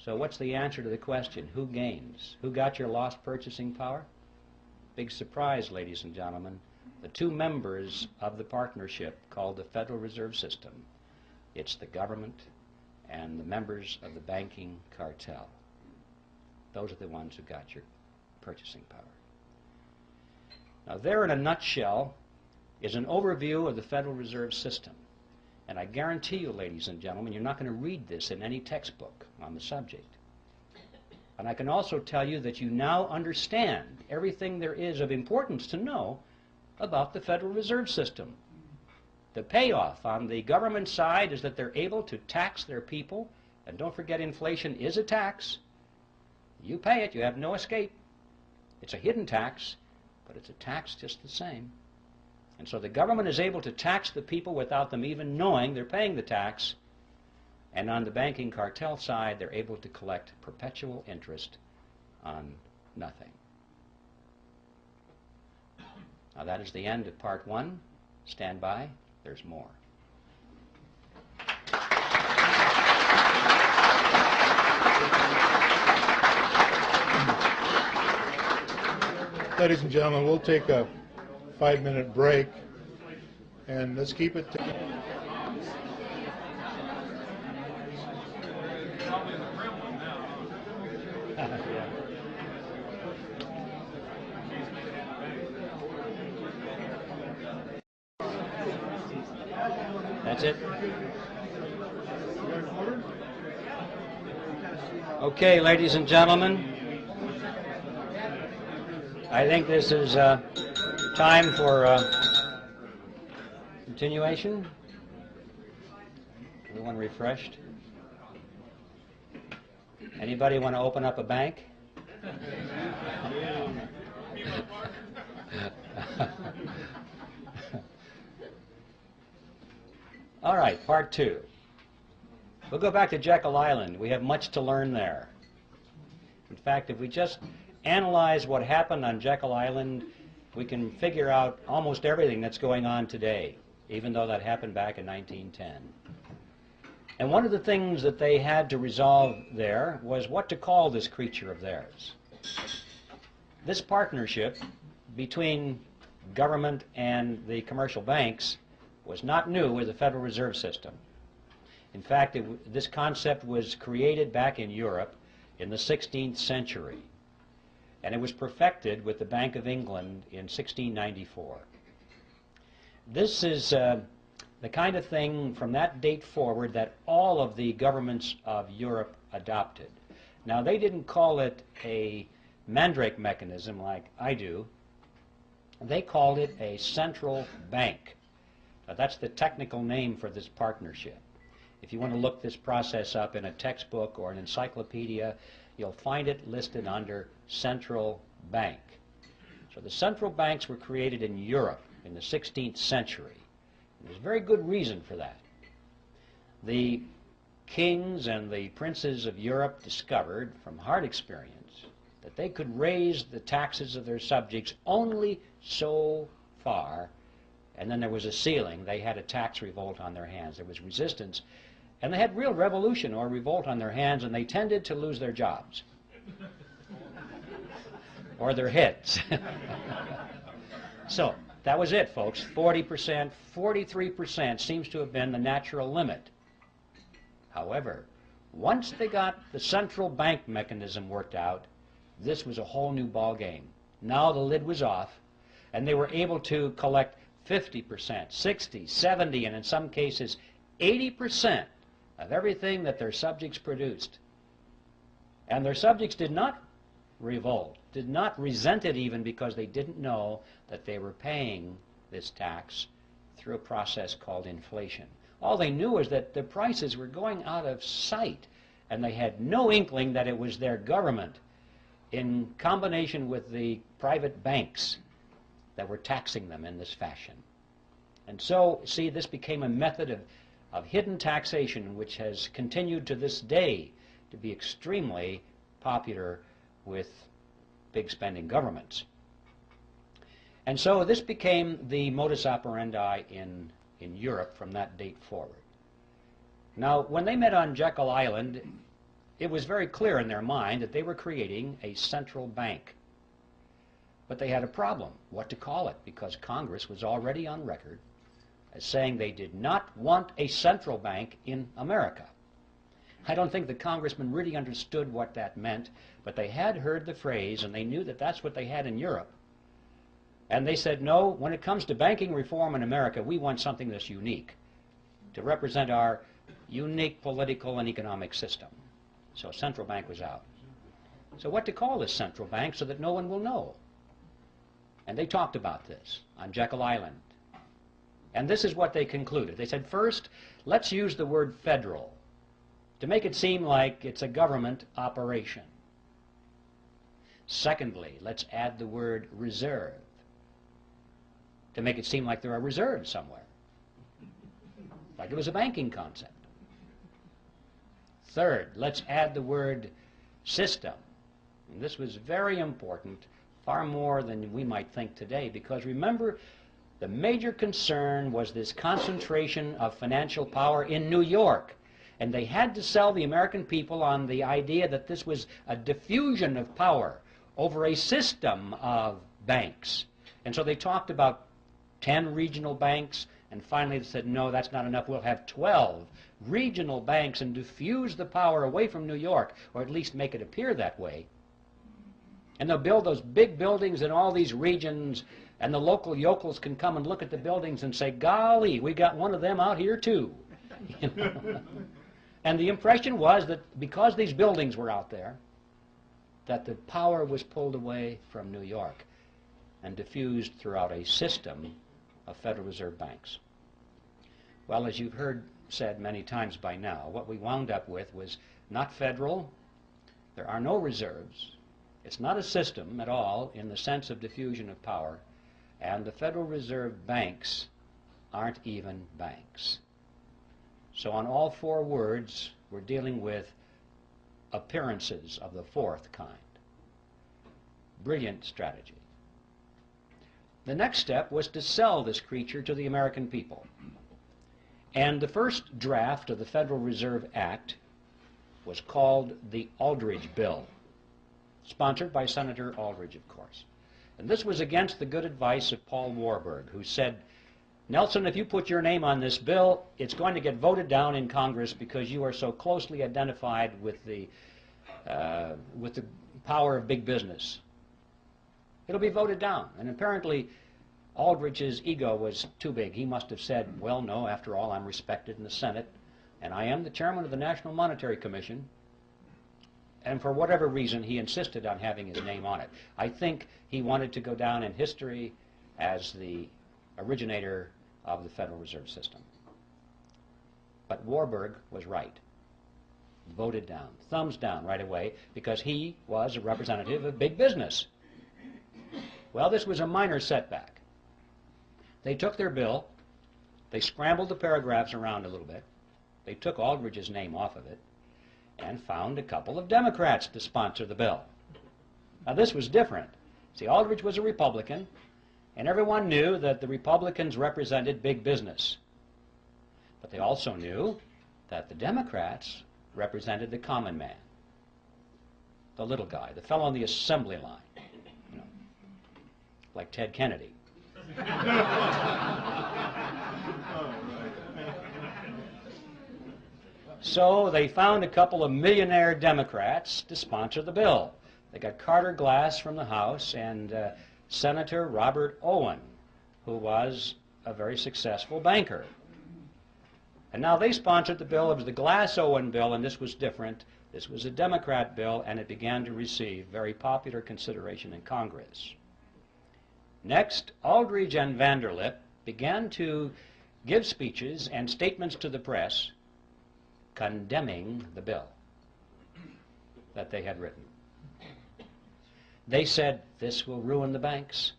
So what's the answer to the question? Who gains? Who got your lost purchasing power? Big surprise, ladies and gentlemen. The two members of the partnership called the Federal Reserve System. It's the government and the members of the banking cartel. Those are the ones who got your purchasing power. Now there in a nutshell is an overview of the Federal Reserve System. And I guarantee you, ladies and gentlemen, you're not going to read this in any textbook on the subject. And I can also tell you that you now understand everything there is of importance to know about the Federal Reserve System. The payoff on the government side is that they're able to tax their people, and don't forget inflation is a tax. You pay it, you have no escape. It's a hidden tax, but it's a tax just the same. And so the government is able to tax the people without them even knowing they're paying the tax. And on the banking cartel side, they're able to collect perpetual interest on nothing. Now that is the end of part one. Stand by. There's more. Ladies and gentlemen, we'll take a 5-minute break, and let's keep it. That's it. Okay, ladies and gentlemen, I think this is time for continuation. Everyone refreshed? Anybody want to open up a bank? All right, part two. We'll go back to Jekyll Island. We have much to learn there. In fact, if we just analyze what happened on Jekyll Island, we can figure out almost everything that's going on today, even though that happened back in 1910. And one of the things that they had to resolve there was what to call this creature of theirs. This partnership between government and the commercial banks was not new with the Federal Reserve System. In fact, this concept was created back in Europe in the 16th century, and it was perfected with the Bank of England in 1694. This is the kind of thing from that date forward that all of the governments of Europe adopted. Now, they didn't call it a mandrake mechanism like I do. They called it a central bank. Now, that's the technical name for this partnership. If you want to look this process up in a textbook or an encyclopedia, you'll find it listed under central bank. So the central banks were created in Europe in the 16th century. And there's very good reason for that. The kings and the princes of Europe discovered from hard experience that they could raise the taxes of their subjects only so far And then there was a ceiling. They had a tax revolt on their hands. There was resistance. And they had real revolution or revolt on their hands, and they tended to lose their jobs. Or their heads. So, that was it, folks. 40%, 43% seems to have been the natural limit. However, once they got the central bank mechanism worked out, this was a whole new ball game. Now the lid was off, and they were able to collect 50%, 60, 70, and in some cases 80% of everything that their subjects produced. And their subjects did not revolt, did not resent it even, because they didn't know that they were paying this tax through a process called inflation. All they knew was that the prices were going out of sight, and they had no inkling that it was their government in combination with the private banks that were taxing them in this fashion. And so, see, this became a method of hidden taxation, which has continued to this day to be extremely popular with big spending governments. And so this became the modus operandi in Europe from that date forward. Now, when they met on Jekyll Island, it was very clear in their mind that they were creating a central bank. But they had a problem, what to call it, because Congress was already on record as saying they did not want a central bank in America. I don't think the congressmen really understood what that meant, but they had heard the phrase, and they knew that that's what they had in Europe. And they said, no, when it comes to banking reform in America, we want something that's unique to represent our unique political and economic system. So a central bank was out. So what to call this central bank so that no one will know? And they talked about this on Jekyll Island. And this is what they concluded. They said, first, let's use the word federal to make it seem like it's a government operation. Secondly, let's add the word reserve to make it seem like there are reserves somewhere, like it was a banking concept. Third, let's add the word system. And this was very important, far more than we might think today, because remember, the major concern was this concentration of financial power in New York. And they had to sell the American people on the idea that this was a diffusion of power over a system of banks. And so they talked about 10 regional banks, and finally they said, no, that's not enough. We'll have 12 regional banks and diffuse the power away from New York, or at least make it appear that way. And they'll build those big buildings in all these regions, and the local yokels can come and look at the buildings and say, golly, we got one of them out here too. You know? And the impression was that because these buildings were out there, that the power was pulled away from New York and diffused throughout a system of Federal Reserve banks. Well, as you've heard said many times by now, what we wound up with was not federal, there are no reserves, it's not a system at all in the sense of diffusion of power, and the Federal Reserve banks aren't even banks. So on all four words, we're dealing with appearances of the fourth kind. Brilliant strategy. The next step was to sell this creature to the American people. And the first draft of the Federal Reserve Act was called the Aldrich Bill, sponsored by Senator Aldrich, of course. And this was against the good advice of Paul Warburg, who said, Nelson, if you put your name on this bill, it's going to get voted down in Congress because you are so closely identified with the power of big business. It'll be voted down. And apparently, Aldrich's ego was too big. He must have said, well, no, after all, I'm respected in the Senate, and I am the chairman of the National Monetary Commission, and for whatever reason, he insisted on having his name on it. I think he wanted to go down in history as the originator of the Federal Reserve System. But Warburg was right. Voted down. Thumbs down right away, because he was a representative of big business. Well, this was a minor setback. They took their bill, they scrambled the paragraphs around a little bit, they took Aldrich's name off of it, and found a couple of Democrats to sponsor the bill. Now, this was different. See, Aldrich was a Republican, And everyone knew that the Republicans represented big business. But they also knew that the Democrats represented the common man, the little guy, the fellow on the assembly line, you know, like Ted Kennedy. So they found a couple of millionaire Democrats to sponsor the bill. They got Carter Glass from the House and Senator Robert Owen, who was a very successful banker. And now they sponsored the bill. It was the Glass-Owen bill, and this was different. This was a Democrat bill, and it began to receive very popular consideration in Congress. Next, Aldrich and Vanderlip began to give speeches and statements to the press condemning the bill that they had written. They said, this will ruin the banks.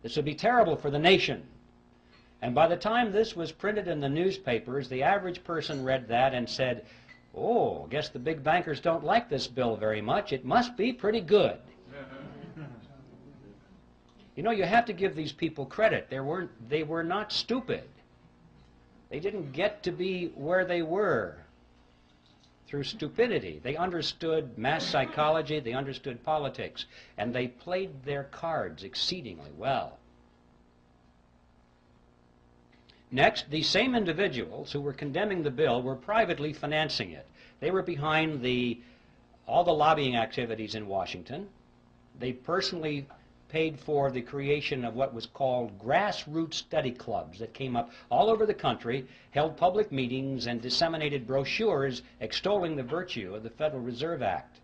This will be terrible for the nation. And by the time this was printed in the newspapers, the average person read that and said, oh, I guess the big bankers don't like this bill very much. It must be pretty good. You know, you have to give these people credit. They were not stupid. They didn't get to be where they were through stupidity. They understood mass psychology, they understood politics, and they played their cards exceedingly well. Next, these same individuals who were condemning the bill were privately financing it. They were behind all the lobbying activities in Washington. They personally paid for the creation of what was called grassroots study clubs that came up all over the country, held public meetings, and disseminated brochures extolling the virtue of the Federal Reserve Act.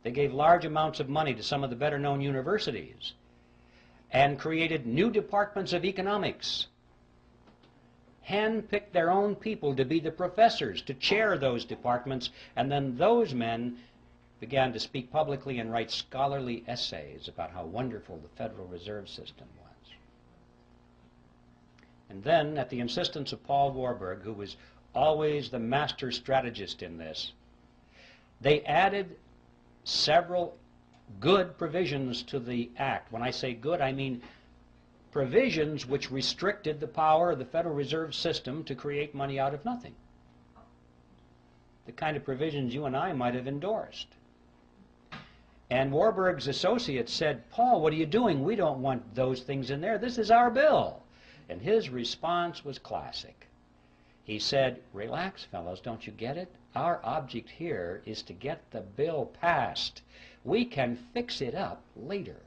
They gave large amounts of money to some of the better-known universities and created new departments of economics, handpicked their own people to be the professors, to chair those departments, and then those men began to speak publicly and write scholarly essays about how wonderful the Federal Reserve System was. And then, at the insistence of Paul Warburg, who was always the master strategist in this, they added several good provisions to the act. When I say good, I mean provisions which restricted the power of the Federal Reserve System to create money out of nothing. The kind of provisions you and I might have endorsed. And Warburg's associates said, Paul, what are you doing? We don't want those things in there. This is our bill. And his response was classic. He said, relax, fellows, don't you get it? Our object here is to get the bill passed. We can fix it up later.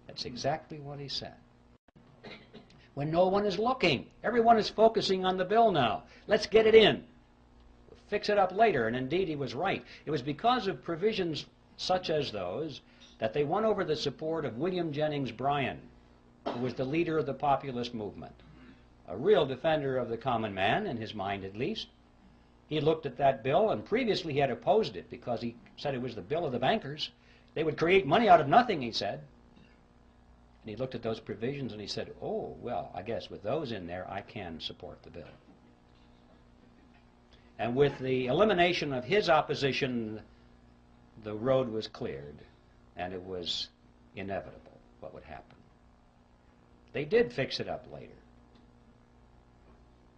That's exactly what he said. When no one is looking, everyone is focusing on the bill now. Let's get it in. Fix it up later, and indeed he was right. It was because of provisions such as those that they won over the support of William Jennings Bryan, who was the leader of the populist movement, a real defender of the common man, in his mind at least. He looked at that bill, and previously he had opposed it because he said it was the bill of the bankers. They would create money out of nothing, he said. And he looked at those provisions and he said, oh, well, I guess with those in there, I can support the bill. And with the elimination of his opposition, the road was cleared, and it was inevitable what would happen. They did fix it up later.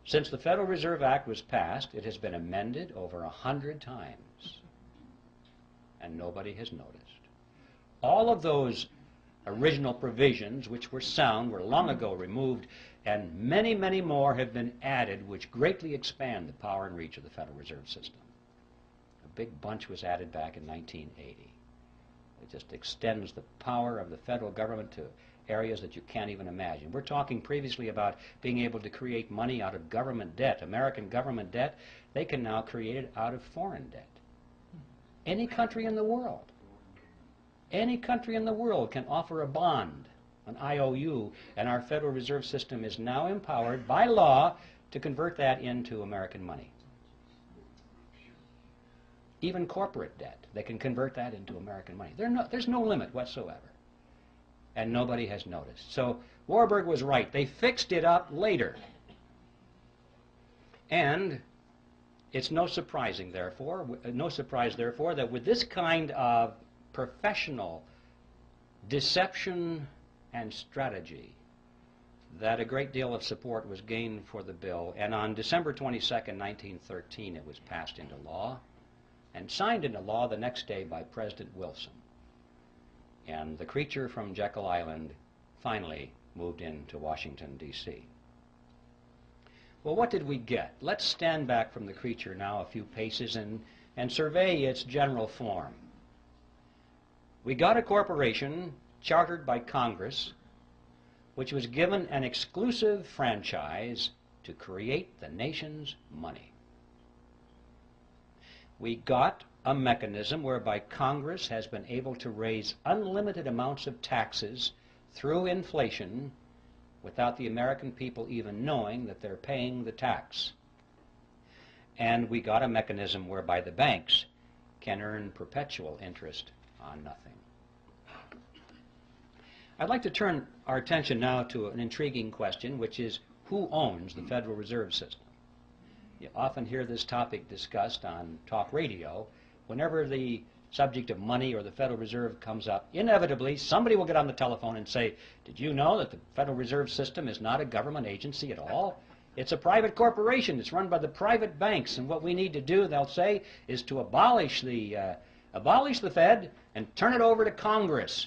Since the Federal Reserve Act was passed, it has been amended over 100 times, and nobody has noticed. All of those original provisions, which were sound, were long ago removed, and many, many more have been added which greatly expand the power and reach of the Federal Reserve System. A big bunch was added back in 1980. It just extends the power of the federal government to areas that you can't even imagine. We're talking previously about being able to create money out of government debt, American government debt. They can now create it out of foreign debt. Any country in the world. Any country in the world can offer a bond, an IOU, and our Federal Reserve System is now empowered by law to convert that into American money. Even corporate debt, they can convert that into American money. There's no limit whatsoever. And nobody has noticed. So Warburg was right. They fixed it up later. And it's no surprise, therefore, that with this kind of professional deception and strategy that a great deal of support was gained for the bill, and on December 22nd, 1913, it was passed into law and signed into law the next day by President Wilson. And the creature from Jekyll Island finally moved into Washington, D.C. Well, what did we get? Let's stand back from the creature now a few paces and survey its general form. We got a corporation chartered by Congress, which was given an exclusive franchise to create the nation's money. We got a mechanism whereby Congress has been able to raise unlimited amounts of taxes through inflation without the American people even knowing that they're paying the tax. And we got a mechanism whereby the banks can earn perpetual interest on nothing. I'd like to turn our attention now to an intriguing question, which is who owns the Federal Reserve System? You often hear this topic discussed on talk radio. Whenever the subject of money or the Federal Reserve comes up, inevitably somebody will get on the telephone and say, did you know that the Federal Reserve System is not a government agency at all? It's a private corporation. It's run by the private banks, and what we need to do, they'll say, is to abolish the Fed and turn it over to Congress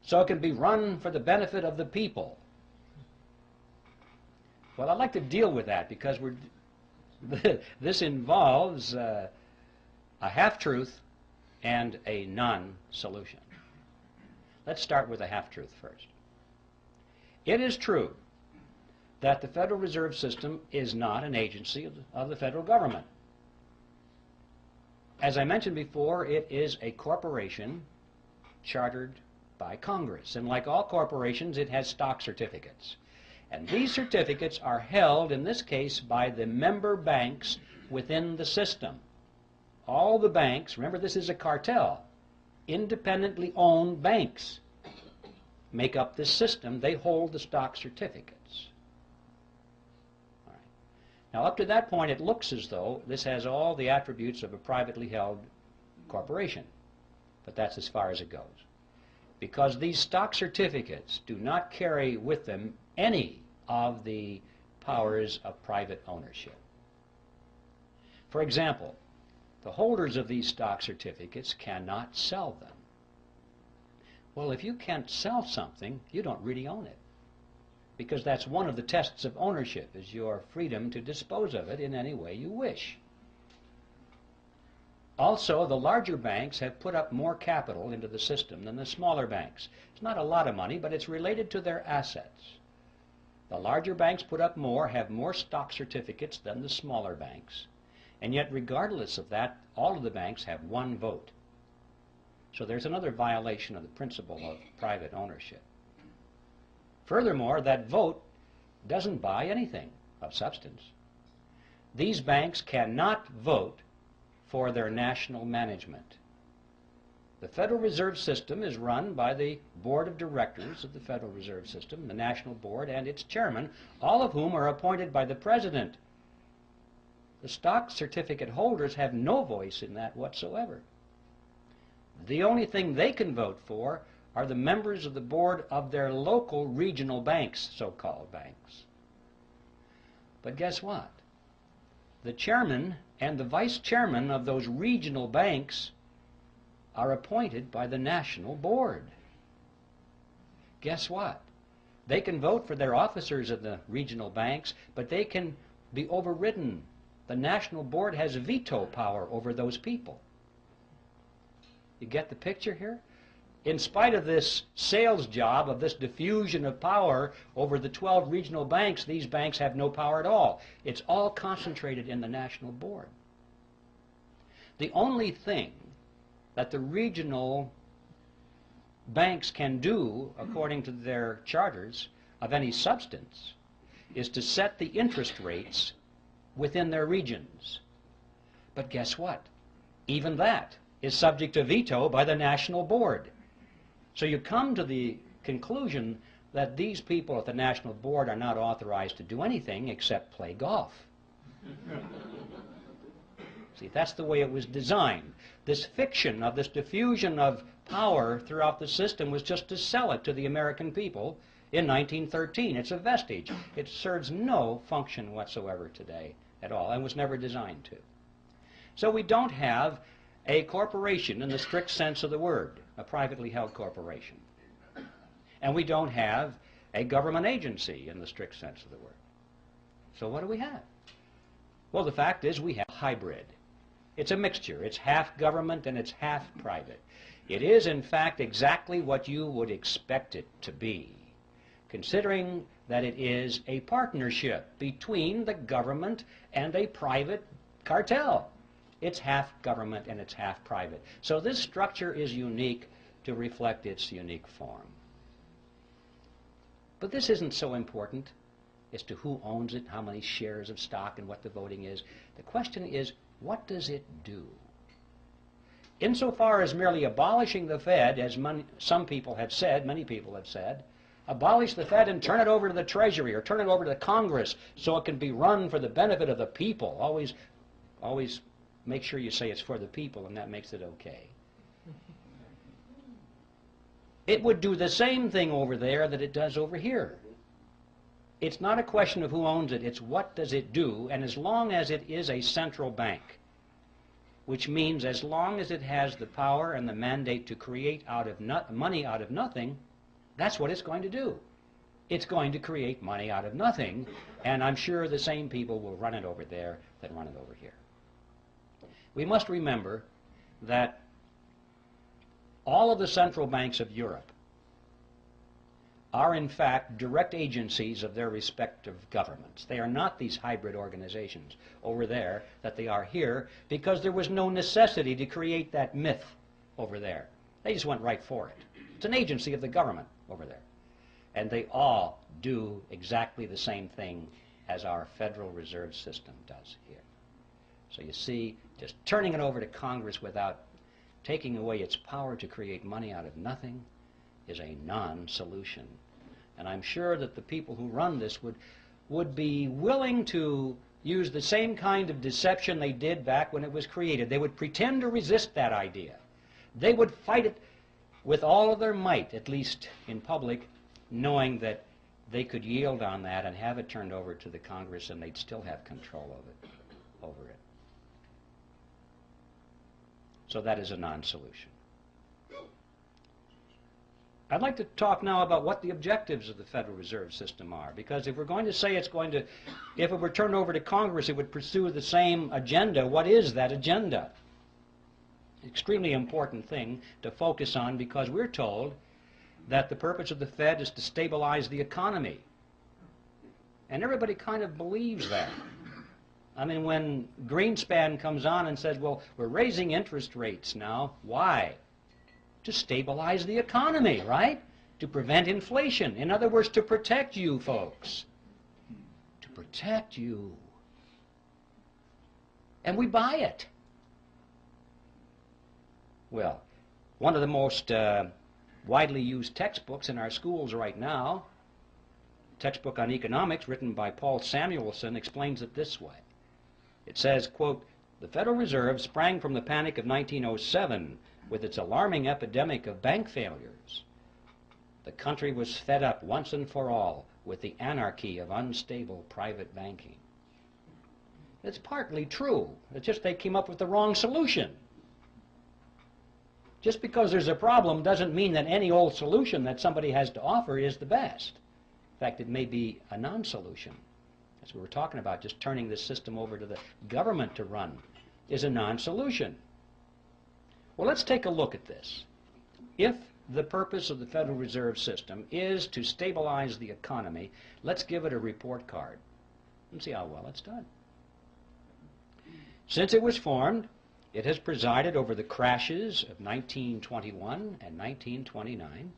so it can be run for the benefit of the people. Well, I'd like to deal with that because this involves a half-truth and a non-solution. Let's start with a half-truth first. It is true that the Federal Reserve System is not an agency of the federal government. As I mentioned before, it is a corporation chartered by Congress, and like all corporations, it has stock certificates. And these certificates are held, in this case, by the member banks within the system. All the banks, remember this is a cartel, independently owned banks make up this system. They hold the stock certificates. All right. Now up to that point it looks as though this has all the attributes of a privately held corporation, but that's as far as it goes. Because these stock certificates do not carry with them any of the powers of private ownership. For example, the holders of these stock certificates cannot sell them. Well, if you can't sell something, you don't really own it, because that's one of the tests of ownership, is your freedom to dispose of it in any way you wish. Also, the larger banks have put up more capital into the system than the smaller banks. It's not a lot of money, but it's related to their assets. The larger banks put up more, have more stock certificates than the smaller banks. And yet, regardless of that, all of the banks have one vote. So there's another violation of the principle of private ownership. Furthermore, that vote doesn't buy anything of substance. These banks cannot vote for their national management. The Federal Reserve System is run by the Board of Directors of the Federal Reserve System, the National Board, and its chairman, all of whom are appointed by the President. The stock certificate holders have no voice in that whatsoever. The only thing they can vote for are the members of the board of their local regional banks, so-called banks. But guess what? The chairman and the vice chairman of those regional banks are appointed by the national board. Guess what? They can vote for their officers of the regional banks, but they can be overridden. The national board has veto power over those people. You get the picture here? In spite of this sales job, of this diffusion of power over the 12 regional banks, these banks have no power at all. It's all concentrated in the national board. The only thing that the regional banks can do, according to their charters, of any substance, is to set the interest rates within their regions. But guess what? Even that is subject to veto by the national board. So you come to the conclusion that these people at the national board are not authorized to do anything except play golf. See, that's the way it was designed. This fiction of this diffusion of power throughout the system was just to sell it to the American people in 1913. It's a vestige. It serves no function whatsoever today at all and was never designed to. So we don't have a corporation in the strict sense of the word, a privately held corporation. And we don't have a government agency in the strict sense of the word. So what do we have? Well, the fact is we have a hybrid. It's a mixture. It's half government and it's half private. It is, in fact, exactly what you would expect it to be, considering that it is a partnership between the government and a private cartel. It's half government and it's half private. So this structure is unique to reflect its unique form. But this isn't so important as to who owns it, how many shares of stock, and what the voting is. The question is, what does it do? Insofar as merely abolishing the Fed, as some people have said, many people have said, abolish the Fed and turn it over to the Treasury or turn it over to the Congress so it can be run for the benefit of the people. Always make sure you say it's for the people, and that makes it okay. It would do the same thing over there that it does over here. It's not a question of who owns it, it's what does it do, and as long as it is a central bank, which means as long as it has the power and the mandate to create money out of nothing, that's what it's going to do. It's going to create money out of nothing, and I'm sure the same people will run it over there that run it over here. We must remember that all of the central banks of Europe are in fact direct agencies of their respective governments. They are not these hybrid organizations over there that they are here, because there was no necessity to create that myth over there. They just went right for it. It's an agency of the government over there. And they all do exactly the same thing as our Federal Reserve System does here. So you see, just turning it over to Congress without taking away its power to create money out of nothing is a non-solution. And I'm sure that the people who run this would be willing to use the same kind of deception they did back when it was created. They would pretend to resist that idea. They would fight it with all of their might, at least in public, knowing that they could yield on that and have it turned over to the Congress and they'd still have control of it, over it. So that is a non-solution. I'd like to talk now about what the objectives of the Federal Reserve System are, because if we're going to say it's going to, if it were turned over to Congress, it would pursue the same agenda. What is that agenda? Extremely important thing to focus on, because we're told that the purpose of the Fed is to stabilize the economy. And everybody kind of believes that. I mean, when Greenspan comes on and says, well, we're raising interest rates now, why? To stabilize the economy, right? To prevent inflation. In other words, to protect you folks. To protect you. And we buy it. Well, one of the most widely used textbooks in our schools right now, a textbook on economics written by Paul Samuelson, explains it this way. It says, quote, the Federal Reserve sprang from the panic of 1907 with its alarming epidemic of bank failures. The country was fed up once and for all with the anarchy of unstable private banking. It's partly true. It's just they came up with the wrong solution. Just because there's a problem doesn't mean that any old solution that somebody has to offer is the best. In fact, it may be a non-solution. That's what we're talking about. Just turning this system over to the government to run is a non-solution. Well, let's take a look at this. If the purpose of the Federal Reserve System is to stabilize the economy, let's give it a report card and see how well it's done. Since it was formed, it has presided over the crashes of 1921 and 1929,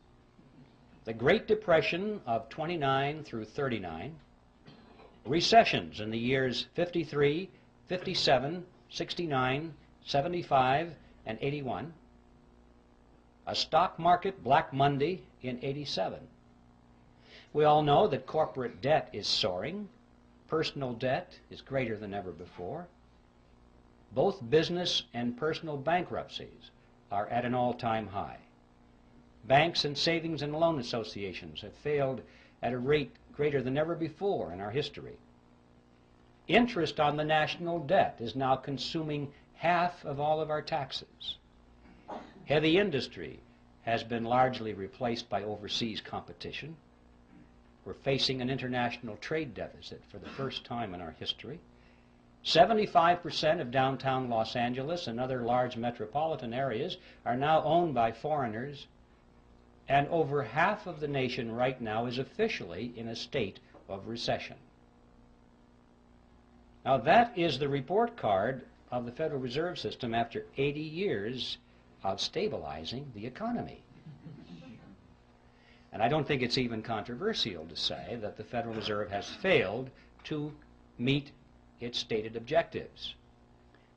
the Great Depression of 29 through 39, recessions in the years 53, 57, 69, 75, and 81, a stock market Black Monday in 87. We all know that corporate debt is soaring, personal debt is greater than ever before. Both business and personal bankruptcies are at an all-time high. Banks and savings and loan associations have failed at a rate greater than ever before in our history. Interest on the national debt is now consuming half of all of our taxes. Heavy industry has been largely replaced by overseas competition. We're facing an international trade deficit for the first time in our history. 75% of downtown Los Angeles and other large metropolitan areas are now owned by foreigners, and over half of the nation right now is officially in a state of recession. Now that is the report card of the Federal Reserve System after 80 years of stabilizing the economy. And I don't think it's even controversial to say that the Federal Reserve has failed to meet its stated objectives.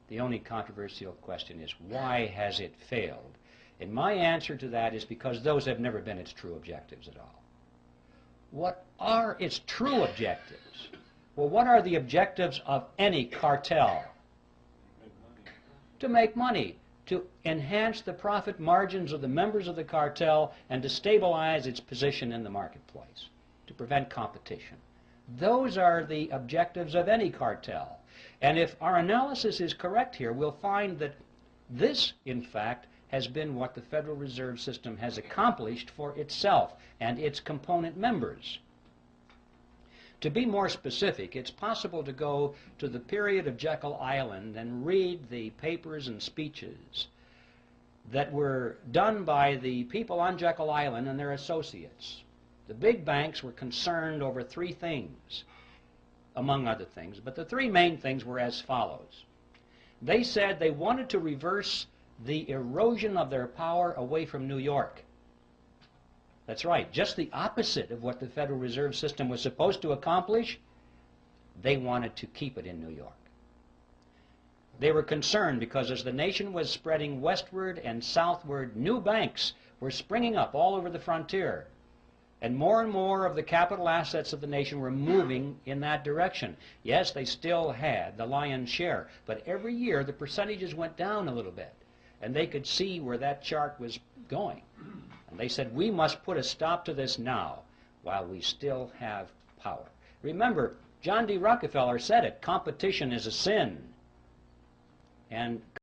The only controversial question is, why has it failed? And my answer to that is because those have never been its true objectives at all. What are its true objectives? Well, what are the objectives of any cartel? To make money, to enhance the profit margins of the members of the cartel, and to stabilize its position in the marketplace, to prevent competition. Those are the objectives of any cartel. And if our analysis is correct here, we'll find that this, in fact, has been what the Federal Reserve System has accomplished for itself and its component members. To be more specific, it's possible to go to the period of Jekyll Island and read the papers and speeches that were done by the people on Jekyll Island and their associates. The big banks were concerned over three things, among other things, but the three main things were as follows. They said they wanted to reverse the erosion of their power away from New York. That's right, just the opposite of what the Federal Reserve System was supposed to accomplish. They wanted to keep it in New York. They were concerned because as the nation was spreading westward and southward, new banks were springing up all over the frontier. And more of the capital assets of the nation were moving in that direction. Yes, they still had the lion's share, but every year the percentages went down a little bit. And they could see where that chart was going. And they said, we must put a stop to this now while we still have power. Remember, John D. Rockefeller said it, competition is a sin. And